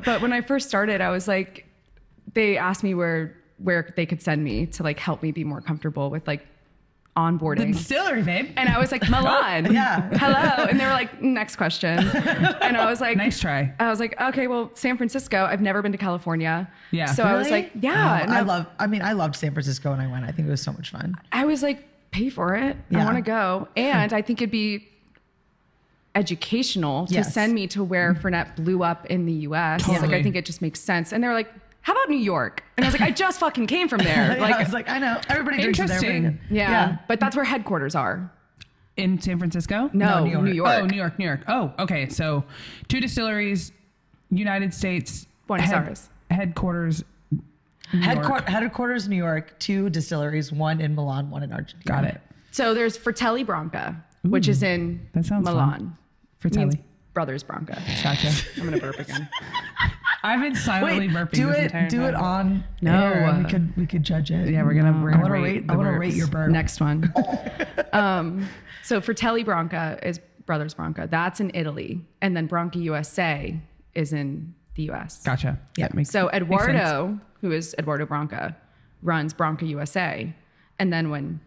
But when I first started, I was like, they asked me where they could send me to like help me be more comfortable with like onboarding. Distillery, babe. And I was like, Milan. Yeah. Hello. And they were like, next question. And I was like, Nice try. I was like, okay, well, San Francisco. I've never been to California. Yeah. So I was Really? like, yeah. Oh, And I loved San Francisco when I went. I think it was so much fun. I was like, pay for it. I Yeah. want to go. And I think it'd be educational to Yes. send me to where Fernet blew up in the US. Like, Totally. I think it just makes sense. And they were like, how about New York? And I was like, I just fucking came from there. Yeah, Like, I was like, I know. Everybody drinks it there. Interesting. yeah. But that's where headquarters are. In San Francisco? No, New York. New York. Oh, New York. Oh, okay. So 2 distilleries, United States. Buenos Aires. Headquarters. New York. Headquarters New York, 2 distilleries, 1 in Milan, 1 in Argentina. Got it. So there's Fertelli-Branca, which is in That sounds Milan. fun. For Means Telly. Brothers Branca. Gotcha. I'm gonna burp again. I've been silently Wait, burping do this it. entire Do time. it on. No. air, and we could judge it. Yeah, we're gonna I want to rate rate. the I want to burps. rate your burp. Next one. So Fertelli-Branca is Brothers Branca. That's in Italy, and then Branca USA is in the U.S. Gotcha. Yeah. That makes So makes sense. Eduardo, who is Eduardo Branca, runs Branca USA, and then when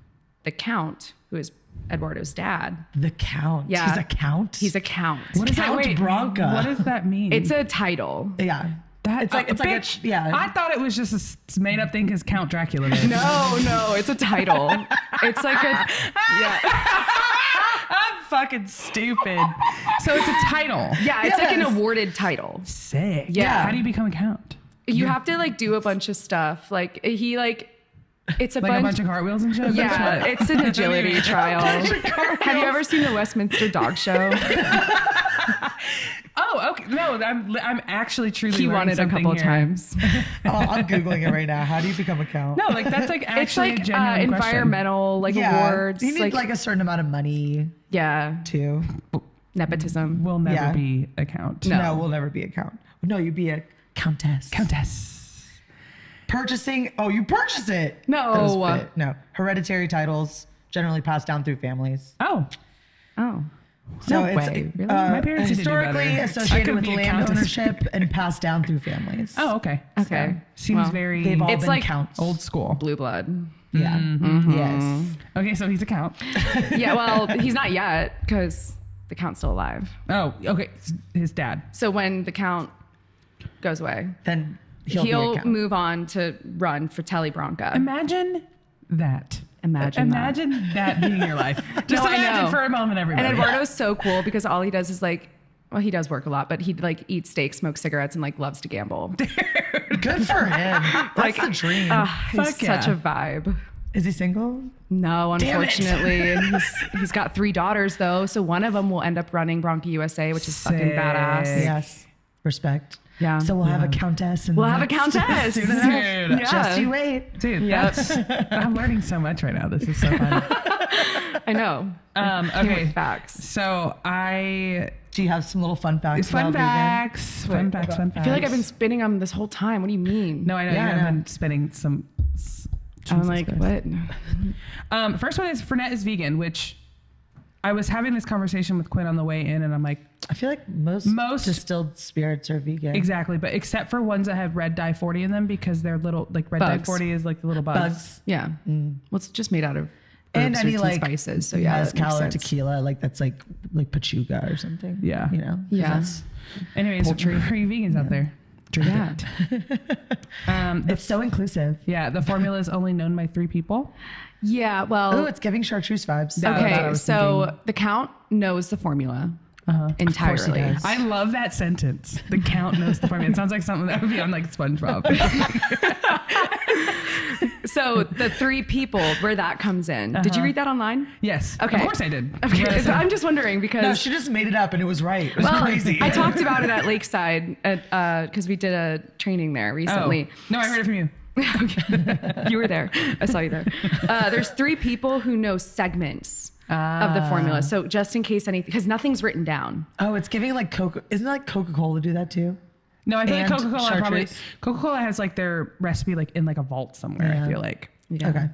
the Count, who is Eduardo's dad, The Count. Yeah. He's a count. he's a Count. What is Count that? Wait, Branca. What does that mean? It's a title. Yeah. that, It's like bitch, yeah. I thought it was just a made up thing because Count Dracula did. No, it's a title. It's like a I'm fucking stupid. So it's a title. yeah, it's like an Yes. awarded title. Sick. Yeah. How do you become a count? You have to like do a bunch of stuff. Like he like It's a Like a bunch of cartwheels and shit? Yeah, it's an agility trial. Have you ever seen the Westminster Dog Show? Oh, okay. No, I'm actually truly He learning won it a couple of here. times. I'm Googling it right now. How do you become a count? No, like that's like It's actually like a genuine question. environmental awards. You need like a certain amount of money yeah, too. nepotism. Will never Yeah. be a count. No, we'll never be a count. No, you'd be a countess. Countess. Purchasing. Oh, you purchase it. No. Those fit. No. Hereditary titles generally passed down through families. Oh. Oh. So No it's way, really? My parents need to do historically better. I associated could with be a land countess. ownership and passed down through families. Oh, okay. Okay. Seems Well, very They've all It's been like counts. old school. Blue blood. Yeah. Mm-hmm. Yes. Okay, so he's a count. Yeah, well, he's not yet because the count's still alive. Oh, okay. His dad. So when the count goes away, Then he'll be a he'll count. move on to run for Fernet-Branca. Imagine that. Imagine that being your life. Just No, I imagine know. for a moment, everybody. And Eduardo's so cool because all he does is like, well, he does work a lot, but he like eats steak, smokes cigarettes, and like loves to gamble. Good for him. That's the dream. He's Fuck yeah. such a vibe. Is he single? No, Damn it. unfortunately. And he's got 3 daughters though, so one of them will end up running Bronca USA, which is fucking Sick. badass. Yes. Respect. Yeah. So we'll have a countess. And We'll have a countess. Soon enough. Dude. Yeah. Just you wait. Dude, Yep. I'm learning so much right now. This is so fun. I know. Okay. With facts. So Do you have some little fun facts? fun about vegan? facts. Fun facts. I feel like I've been spinning them this whole time. What do you mean? No, I know Yeah, you I have know. been spinning some. I'm Jesus like, Christ. what? First one is Fernet is vegan, which I was having this conversation with Quinn on the way in, and I'm like, I feel like most distilled spirits are vegan. exactly, but except for ones that have red dye 40 in them because they're little, like red dye Bugs. 40 is like the little bugs. Bugs. Yeah. Well, it's just made out of And herbs, any roots, like spices. So yeah, that makes mezcal or sense. tequila, like that's like pachuga or something. Yeah. You know? Yeah. That's- Anyways, for you vegans out there, drink Yeah. it. It's so inclusive. Yeah, the formula is only known by 3 people. Yeah. Oh, Well, it's giving chartreuse vibes. That's what I okay. was So the count knows the formula course he entirely. does. I love that sentence. The count knows the formula. It sounds like something that would be on like SpongeBob. So the 3 people where that comes in. Did you read that online? Yes. Okay. Of course I did. Okay. I'm just wondering because No, she just made it up and it was right. It was well, crazy. I talked about it at Lakeside because we did a training there recently. Oh. No, I heard it from you. You were there. I saw you there. There's 3 people who know segments of the formula. So just in case anything, because nothing's written down. Oh, it's giving like Coca. Isn't it like Coca-Cola do that too? No, I feel like And Coca-Cola probably chartreuse. Coca-Cola has like their recipe like in like a vault somewhere. Yeah. I feel like. Yeah. Okay.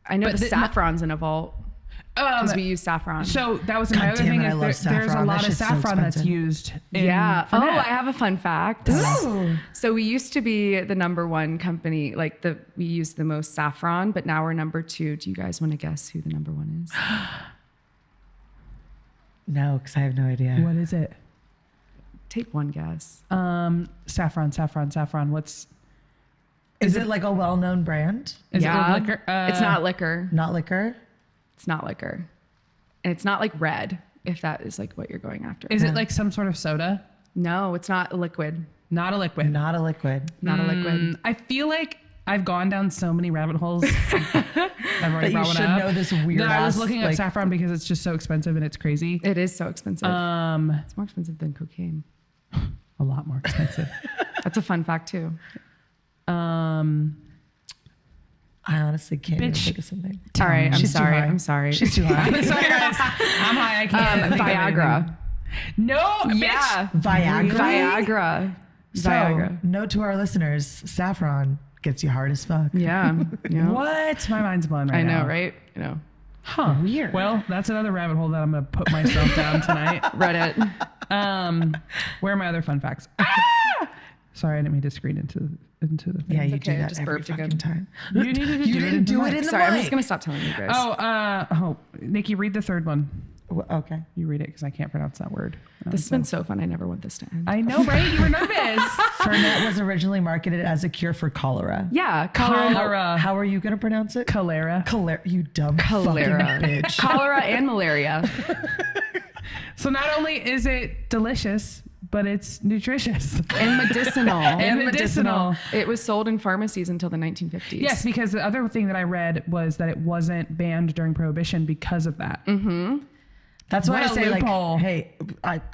I know But the saffron's in a vault because we use saffron. So that was my God other damn thing. it, I Is love there's a saffron. lot That of shit's so saffron that's expensive. used. In Yeah. Oh, Fernet. I have a fun fact. Ooh. So we used to be the #1 company, like we used the most saffron, but now we're #2. Do you guys want to guess who the #1 is? No, because I have no idea. What is it? Take one guess. Saffron. What's Is it like a well-known brand? is yeah. it liquor? It's not liquor. Not liquor. It's not liquor. And it's not like red, if that is like what you're going after. Is it like some sort of soda? No, it's not a liquid. Not a liquid. Not a liquid. Not a liquid. I feel like I've gone down so many rabbit holes. I've already That you brought one should up. know this weird No, I was ass, looking up like- saffron because it's just so expensive and it's crazy. It is so expensive. It's more expensive than cocaine. A lot more expensive. That's a fun fact too. I honestly can't even Bitch. think of something. All right, I'm She's too sorry. high. I'm sorry. She's too high. Sorry, guys. I'm high. I can't. think of Viagra. anything. No, Yeah. Viagra. Viagra. So, Viagra. note to our listeners: saffron gets you hard as fuck. Yeah. bitch. What? My mind's blown right I now. know, right? You know. Huh. Weird. Well, that's another rabbit hole that I'm going to put myself down tonight. Reddit. Where are my other fun facts? Sorry, I didn't mean to screen into the thing. Yeah, you okay, do that just every burped fucking again. time. You needed to You do didn't do it in the Sorry, I'm mic. just gonna stop telling you guys. Oh, Nikki, read the third one. Okay. You read it because I can't pronounce that word. This has been so fun. I never want this to end. I know, right? You were nervous. Fernet was originally marketed as a cure for cholera. Yeah, Cholera. How are you going to pronounce it? Cholera. Cholera. You dumb Cholera. fucking bitch. Cholera and malaria. So not only is it delicious, but it's nutritious. And medicinal. And medicinal. It was sold in pharmacies until the 1950s. Yes, because the other thing that I read was that it wasn't banned during Prohibition because of that. Mm-hmm. That's why I What a say loophole. like, hey,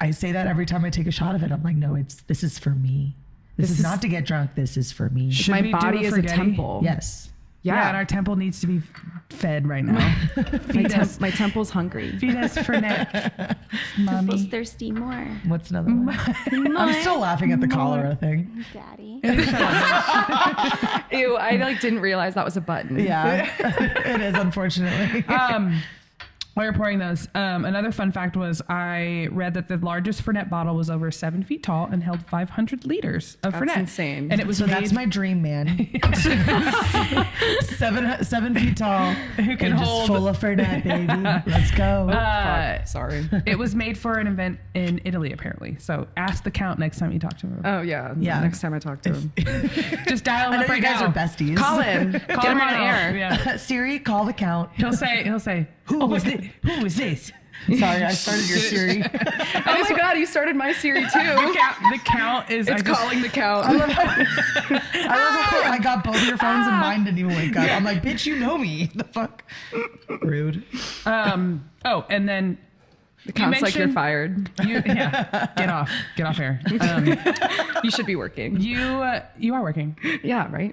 I say that every time I take a shot of it. I'm like, no, this is for me. This is not to get drunk. This is for me. Should My we do body it is for a Getty? temple. Yes. Yeah, and our temple needs to be fed right now. My temple's hungry. Feed us Fernet, mommy. thirsty more. What's another one? I'm still laughing at the cholera thing. Daddy. Ew, I like didn't realize that was a button. Yeah, it is, unfortunately. While you're pouring those, another fun fact was I read that the largest Fernet bottle was over 7 feet tall and held 500 liters of That's Fernet. insane. And it was So made, that's my dream, man. 7 feet tall, Who can and hold- just full of Fernet, baby. Let's go. Fuck, sorry. it was made for an event in Italy, apparently. So ask the Count next time you talk to him. Oh yeah. Yeah. Next time I talk to him. Just dial him I know up you right guys now. are besties. Call him. Get him on air. Yeah. Siri, call the Count. He'll say, Who was this? Sorry, I started your Siri. Oh my god, you started my Siri too. the count is It's calling the count. I love how I got both your phones and mine didn't even wake up. I'm like, bitch, you know me. The fuck? Rude. Oh, and then The count's like you're mentioned- fired. get off air. You should be working. You are working. Yeah, right.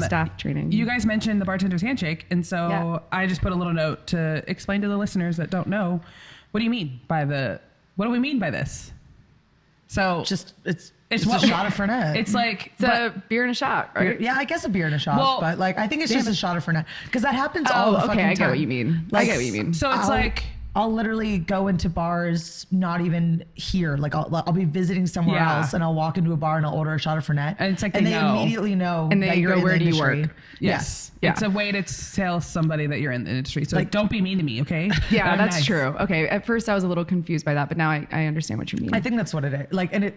Staff training. You guys mentioned the bartender's handshake, and so Yeah. I just put a little note to explain to the listeners that don't know, what do you mean by what do we mean by this? So It's It's just what- a shot of Fernet. it's like, it's a beer and a shot, right? Yeah, I guess a beer and a shot, Well, but like I think it's just a shot of Fernet because that happens all the Oh, fucking okay. time. I get what you mean. I get what you mean. so it's like, I'll literally go into bars not even here. Like I'll be visiting somewhere Yeah. else and I'll walk into a bar and I'll order a shot of Fernet. And it's like and they know. immediately know And that they you're go, in "Where the do you industry." work?" yes, Yeah. it's a way to tell somebody that you're in the industry. So Like- don't be mean to me, okay? Yeah, I'm that's nice. true. Okay. At first I was a little confused by that, but now I understand what you mean. I think that's what it is. Like, and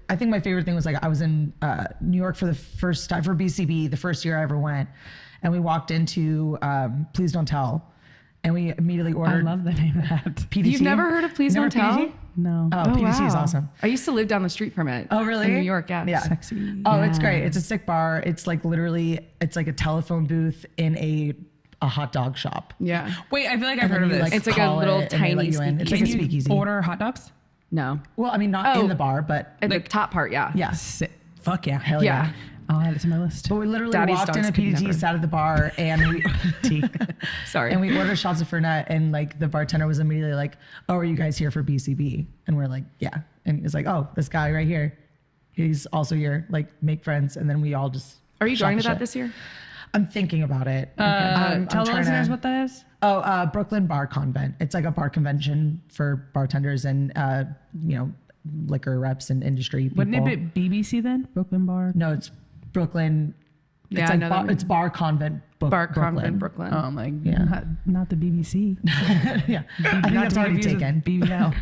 I think my favorite thing was like I was in New York for the first time for BCB, the first year I ever went, and we walked into Please Don't Tell, and we immediately I ordered love the name of that. PDT. You've never heard of Please Never Don't Tell? PDT? No. Oh, PDT is awesome. I used to live down the street from it. Oh, really? In New York, yeah. Yeah. Sexy. Oh, it's great. It's a sick bar. It's like literally, it's like a telephone booth in a hot dog shop. Yeah. Wait, I feel like I've And heard then of you, this. like, It's like a call little it, and they let tiny you in. It's like Can a you speakeasy. order hot dogs? No. Well, I mean, not Oh. in the bar, but At the top part, yeah. yeah. Fuck yeah. Hell yeah. Yeah. I'll add it to my list. But we literally Daddy's walked in dogs a could PDT, never. sat at the bar, and we Sorry. and we ordered shots of Fernet, and like the bartender was immediately like, "Oh, are you guys here for BCB?" And we're like, "Yeah." And he was like, "Oh, this guy right here, he's also here. Like, make friends." And then we all just Are you shot going the to that shit. this year? I'm thinking about it. I'm Tell the trying listeners to- what that is. Oh, Brooklyn Bar Convent. It's like a bar convention for bartenders and liquor reps and industry people. Wouldn't it be BBC then? Brooklyn Bar? No, it's Brooklyn. It's Yeah, I like know that it's Bar Convent. Bar Brooklyn. Convent, Brooklyn. Oh my Yeah. not the BBC. Yeah, I think that's already taken. BBL.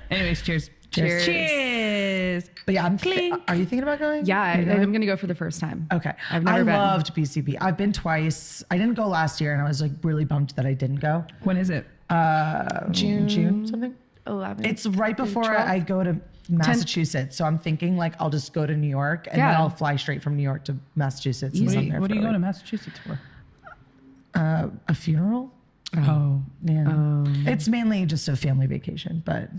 Anyways, cheers. Cheers. Cheers. But yeah, are you thinking about going? Yeah, Are you going? I'm going to go for the first time. Okay. I've never been. I loved BCB. I've been twice. I didn't go last year, and I was like really bummed that I didn't go. When is it? June something. 11. It's right before 12? I go to Massachusetts, so I'm thinking like I'll just go to New York and then Yeah. I'll fly straight from New York to Massachusetts. What and are I'm you, there what for are you a going to week. Massachusetts for? A funeral? Oh. Yeah. It's mainly just a family vacation, but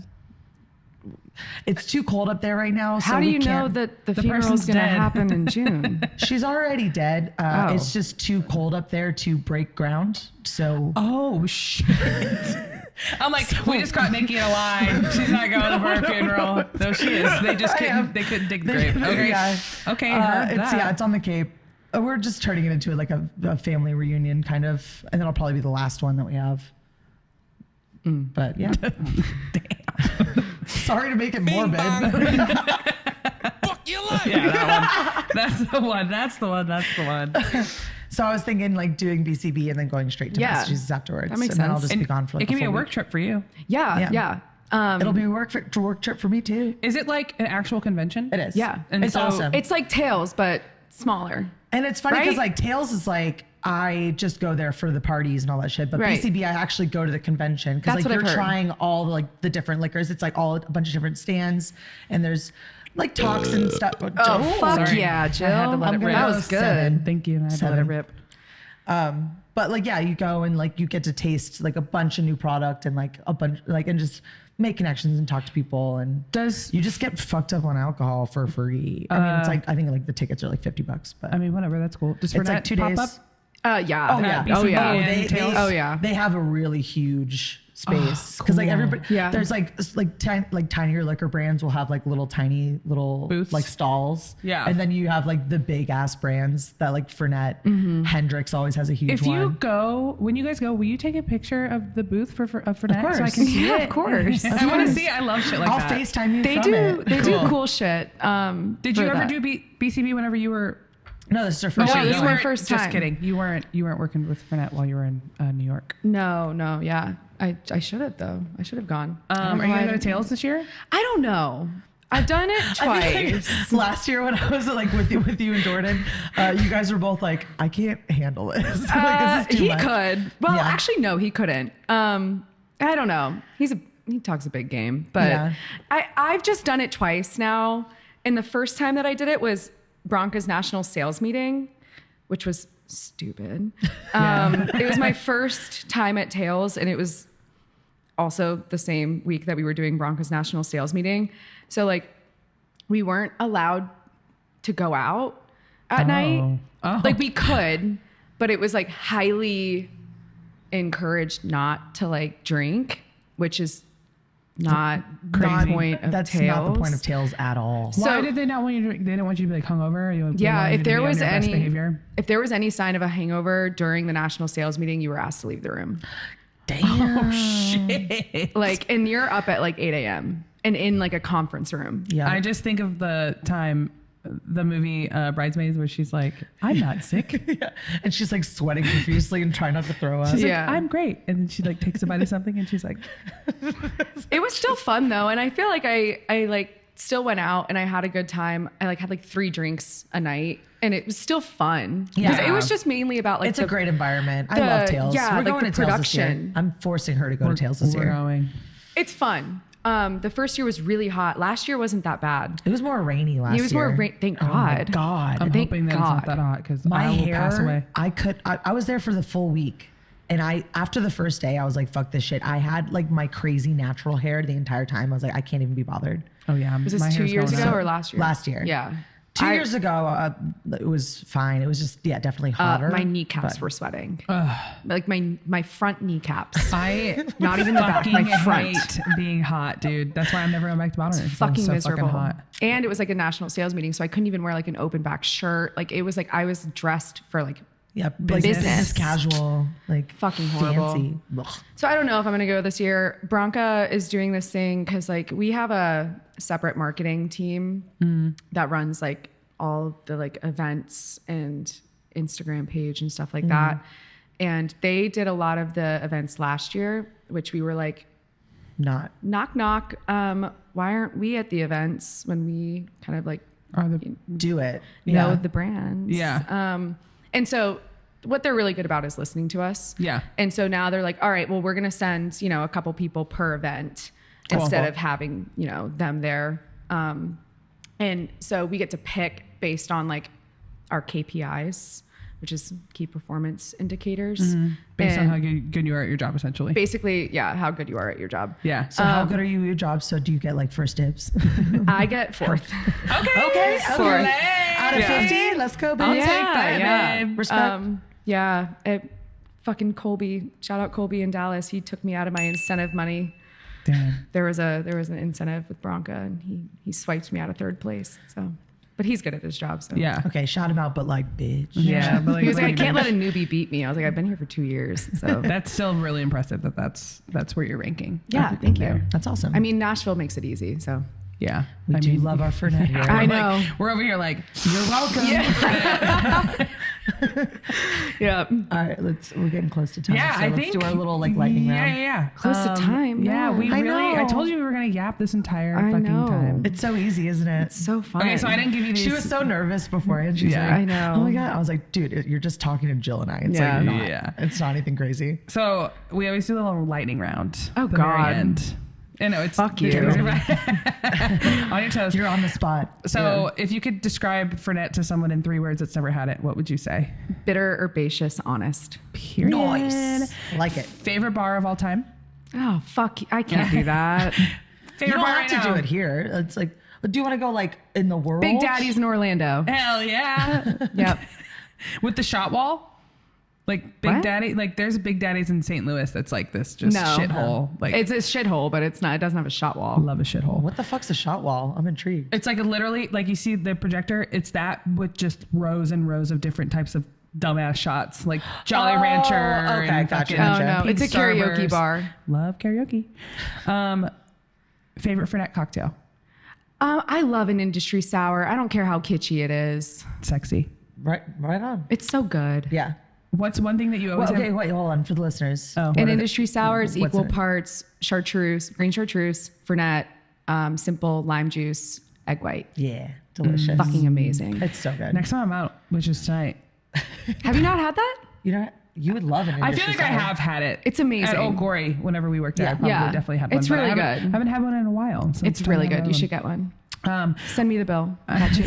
it's too cold up there right now. How so do we you know can't- that the The funeral's person's going to dead. happen in June? She's already dead. Oh. It's just too cold up there to break ground. So Oh shit. I'm like, we just caught Nikki in a line. She's not going for a funeral. No, she is. They just couldn't. They couldn't dig the grave. Okay. Yeah. Okay. Heard it's that. it's on the Cape. We're just turning it into like a family reunion kind of, and that'll probably be the last one that we have. But yeah. Sorry to make it morbid. Fuck your life. Yeah, that one. That's the one. That's the one. That's the one. So I was thinking like doing BCB and then going straight to Yeah. Massachusetts afterwards. That makes and then I'll sense. just be gone for like It can be a full work week. trip for you. Yeah, Yeah. yeah. It'll be a work trip for me too. Is it like an actual convention? It is. Yeah. And It's so awesome. It's like Tails, but smaller. And it's funny Right? because like Tails is like I just go there for the parties and all that shit. But Right. BCB, I actually go to the convention because That's like what you're I've heard. trying all like the different liquors. It's like all a bunch of different stands, and there's like talks and stuff. Oh, fuck sorry. yeah, Jill. I had to let it rip. That was good. 7. Thank you. I had to let it Seven. rip. But like, yeah, you go and like you get to taste like a bunch of new product and like a bunch like and just make connections and talk to people and you just get fucked up on alcohol for free. I mean, it's like I think like the tickets are like $50, but I mean, whatever. That's cool. Does it's like Fernet 2 pop days. up? Yeah. Oh yeah. BCB and they, Tails? Oh, yeah. They have a really huge space because like everybody, Yeah. there's like tinier liquor brands will have like tiny Booths? like stalls. Yeah. And then you have like the big ass brands that like Fernet, Hendrix always has a huge If one. you go, when you guys go, will you take a picture of the booth for Fernet course. so I can see Yeah, it? of course. I want to see it. I love shit like I'll that. FaceTime you They from do. it. They do cool shit. Did for you ever that. do BCB whenever you were? No, this is our first No, year this is going. my first Just time. kidding. You weren't working with Fernet while you were in New York. No, yeah. I should have though. I should have gone. Are you gonna go to Tails this year? I don't know. I've done it I think, twice. like, last year when I was like with you and Jordan, you guys were both like, I can't handle this. Like, this is too He much. could. Well, Yeah. actually, no, he couldn't. I don't know. He talks a big game, but Yeah. I've just done it twice now. And the first time that I did it was Branca's national sales meeting, which was stupid. It was my first time at Tails, and it was also the same week that we were doing Branca's national sales meeting. So like, we weren't allowed to go out at night. Oh. Like we could, but it was like highly encouraged not to like drink, which is not the point of That's Tails. not the point of Tails at all. So- Why did they not want you to drink? They didn't want you to be like hungover? They Yeah, wanted you if to there be on was your best any behavior? if there was any sign of a hangover during the national sales meeting, you were asked to leave the room. Damn. Shit. Like, and you're up at like 8 a.m. and in like a conference room. Yeah. I just think of the time, the movie Bridesmaids, where she's like, I'm not sick. Yeah. And she's like sweating profusely and trying not to throw up. She's Yeah. like, I'm great. And then she like takes a bite of something and she's like, It was still fun though, and I feel like I like still went out and I had a good time. I like had like 3 drinks a night, and it was still fun. Yeah. 'Cause it was just mainly about like It's a great environment. I the- love Tails. yeah, We're like going the to Tails this year. production. I'm forcing her to go to Tails this we're year. going. It's fun. The first year was really hot. Last year wasn't that bad. It was more rainy last year. It was more thank Oh my God. God. I'm Thank hoping that it's God. not that hot because My I will hair, pass away. I was there for the full week. And after the first day, I was like, fuck this shit. I had like my crazy natural hair the entire time. I was like, I can't even be bothered. Oh yeah. Was this my 2 hair's years going ago up. or last year? Last year. Yeah. 2 years ago, it was fine. It was just, definitely hotter. My kneecaps but- were sweating. Like my front kneecaps. I Not even the back, fucking my front. hate being hot, dude. That's why I'm never going back to Boston. Fucking so miserable. Fucking hot. And it was like a national sales meeting, so I couldn't even wear like an open back shirt. Like it was like I was dressed for like. Yeah, like Business. casual, like Fucking horrible. fancy. Ugh. So I don't know if I'm gonna go this year. Branca is doing this thing because like we have a separate marketing team that runs like all the like events and Instagram page and stuff like that. And they did a lot of the events last year, which we were like, Not. knock knock. Why aren't we at the events when we kind of like Do it. know the brands? Yeah. And so what they're really good about is listening to us. Yeah. And so now they're like, all right, well, we're going to send, a couple people per event Cool. instead of having, them there. And so we get to pick based on like our KPIs, which is key performance indicators. Based on And how good you are at your job, essentially. basically, yeah, how good you are at your job. Yeah. So how good are you at your job? So do you get like first dibs? I get 4th. Okay. Fourth. Out of 50, let's go, babe. I'll take that, babe. Respect. Yeah. Fucking Colby, shout out Colby in Dallas. He took me out of my incentive money. Damn. There was an incentive with Branca, and he swiped me out of 3rd place. So, but he's good at his job. So Yeah. Okay, shout him out, but like, bitch. Yeah. But like, he was like, I can't let a newbie beat me. I was like, I've been here for 2 years. So That's still really impressive that's where you're ranking. yeah, Everything thank you. there. That's awesome. I mean, Nashville makes it easy. So Yeah. we do love our Fernet here. I know. We're over here like, You're welcome. Yeah. All right, we're getting close to time. yeah, so I let's think do our little like lightning round. Yeah. Close to time. Yeah, Yeah. we I really. I know. told you we were gonna yap this entire I fucking know. time. It's so easy, isn't it? It's so fun. Okay, so I didn't give you these. She was so nervous beforehand. She's Yeah. like, I know. Oh my God. I was like, dude, you're just talking to Jill and I. It's Yeah. like, not, Yeah. it's not anything crazy. So we always do a little lightning round. Oh, at the very God. end. I know it's Fuck you. on your toes. You're on the spot. So if you could describe Fernet to someone in 3 words that's never had it, what would you say? Bitter, herbaceous, honest. Period. Nice. Like it. Favorite bar of all time? Oh, fuck. I can't do that. You Favorite don't bar have right to now? do it here. It's like, do you want to go like in the world? Big Daddy's in Orlando. Hell yeah. Yep. With the shot wall? Like Big What? Daddy, like there's Big Daddy's in St. Louis that's like this just No. shithole. Like It's a shithole, but it's not. It doesn't have a shot wall. love a shithole. What the fuck's a shot wall? I'm intrigued. It's like literally like you see the projector. It's that with just rows and rows of different types of dumbass shots, like Jolly Oh, Rancher. okay, and gotcha. fucking Oh no, Pink it's a karaoke Starburst. bar. Love karaoke. Favorite Fernet cocktail? I love an industry sour. I don't care how kitschy it is. Sexy. Right on. It's so good. Yeah. What's one thing that you always Well, okay, have? wait, hold on for the listeners. Oh. An industry sour is What's equal in it? parts chartreuse, green chartreuse, Fernet, simple lime juice, egg white. Yeah, delicious. Fucking amazing. It's so good. Next time I'm out, which is tonight. Have you not had that? You know, you would love it. I feel like I have had it. It's amazing. At Old Gory, whenever we worked there, Yeah. I probably Yeah. definitely had one. It's but I really haven't- good. haven't had one in a while. So It's time really to have good. You one. should get one. Um, Send me the bill. I got you.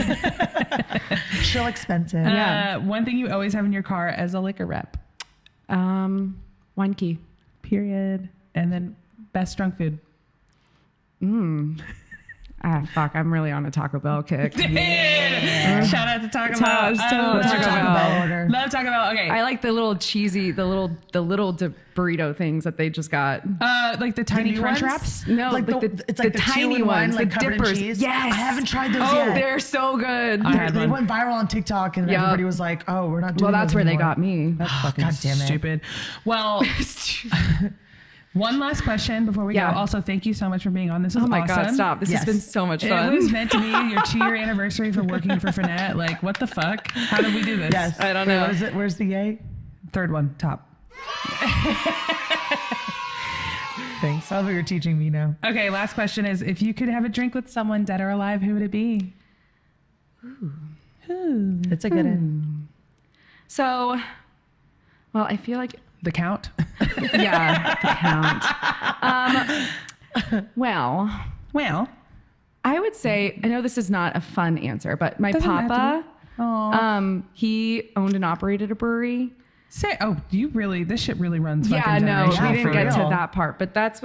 Chill expensive. Yeah. One thing you always have in your car as a liquor rep. Wine key. Period. And then best drunk food. Ah, fuck. I'm really on a Taco Bell kick. Shout out to Taco Bell. What's What's your Taco Bell order? Love Taco Bell. Okay. I like the little cheesy, the little burrito things that they just got. Like the tiny new crunch ones? wraps. No, Like it's like the tiny two-in-one, ones, like the covered in dippers. cheese? Yes, I haven't tried those Oh, yet. they're so good. I had They one. went viral on TikTok, and Yup. everybody was like, "Oh, we're not doing." Well, that's those where they anymore. got me. Fucking God damn it. stupid. Well, one last question before we Yeah. go. Also, thank you so much for being on. This was Oh my awesome. God, stop. This Yes. has been so much It fun. was meant to be your 2-year anniversary for working for Fernet. Like, what the fuck? How did we do this? Yes. I don't Wait, know. What is it? Where's the yay? Third one, top. Thanks. That's what you're teaching me now. Okay, last question is, if you could have a drink with someone dead or alive, who would it be? It's a good end. So, well, I feel like, The Count? yeah, the count. Well, Well, I would say, I know this is not a fun answer, but my Doesn't have papa, oh. he owned and operated a brewery. You really, this shit really runs Yeah, fucking no, generational we for didn't get to real. that part, but that's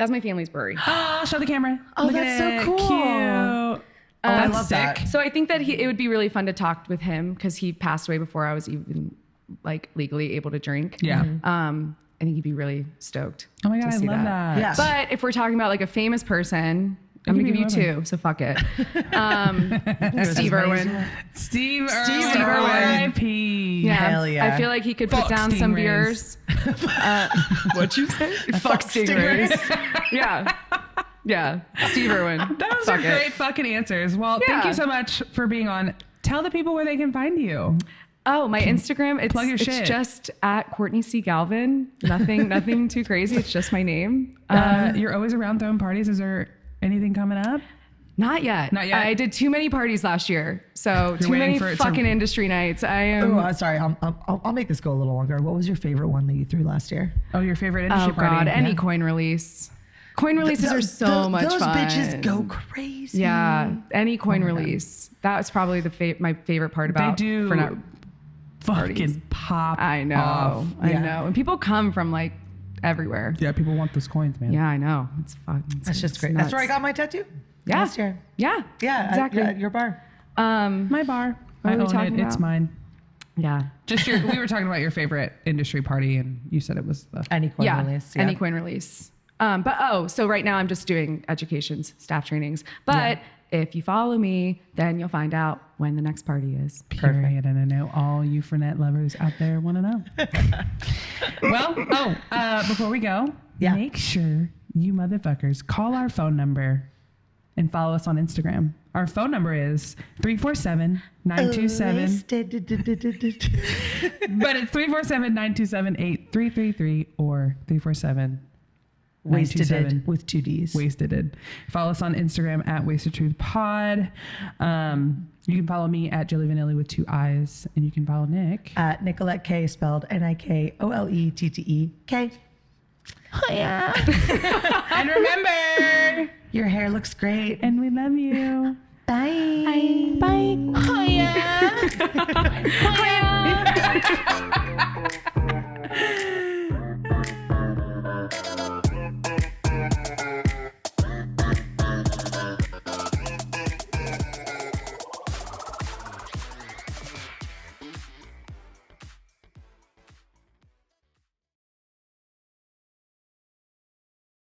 my family's brewery. Oh, show the camera. Oh, Look at that's so it. cool. Cute. I That's love that. sick. So I think that it would be really fun to talk with him because he passed away before I was even like legally able to drink. Yeah. I think he'd be really stoked. Oh my to God, I see love that. Yeah. But if we're talking about like a famous person, I'm could gonna be give you whoever. 2, so fuck it. There's Steve as many Irwin. as- Steve Irwin. R.I.P. Yeah, Hell yeah. I feel like he could Fuck put down some stingrays. beers. What'd you say? Fuck stingrays. Yeah. Steve Irwin. Those Fuck are it. great fucking answers. Well, thank Yeah. you so much for being on. Tell the people where they can find you. Oh, my Instagram. Plug your It's shit. just at Courtney C. Galvin. Nothing too crazy. It's just my name. You're always around throwing parties. Is there anything coming up? Not yet. Not yet? I did too many parties last year. So too waiting many for it to- fucking industry nights. I am. Oh, sorry. I'll make this go a little longer. What was your favorite one that you threw last year? Oh, your favorite Oh industry party? God, any Yeah. coin release. Coin releases are so much those fun. bitches go crazy. Yeah, any coin release. That's probably my favorite part about. They do Fernet. fucking parties. pop. I know. off. I Yeah. know. And people come from like everywhere. Yeah, people want those coins, man. Yeah, I know. It's fun. That's just great. That's where I got my tattoo. Yeah. Last year. Yeah. Yeah. Exactly. At your bar. My bar. What I were we own talking it. It's about? mine. Yeah. Just we were talking about your favorite industry party, and you said it was the. Any coin Yeah. release. Any coin release. So right now I'm just doing educations, staff trainings. But if you follow me, then you'll find out when the next party is. Period. And I know all you Fernet lovers out there want to know. Well, before we go, Yeah. make sure you motherfuckers call our phone number and follow us on Instagram. Our phone number is 347-927, but it's 347-927-8333 or 347 Wasted 927. with 2 Ds. Wasted. Follow us on Instagram at Wasted Truth Pod. You can follow me at Jilly Vanilli with 2 I's, and you can follow Nick At Nicolette K, spelled Nikolettettek. Oh yeah. And remember, Your hair looks great. and we love you. Bye. Bye. Oh yeah.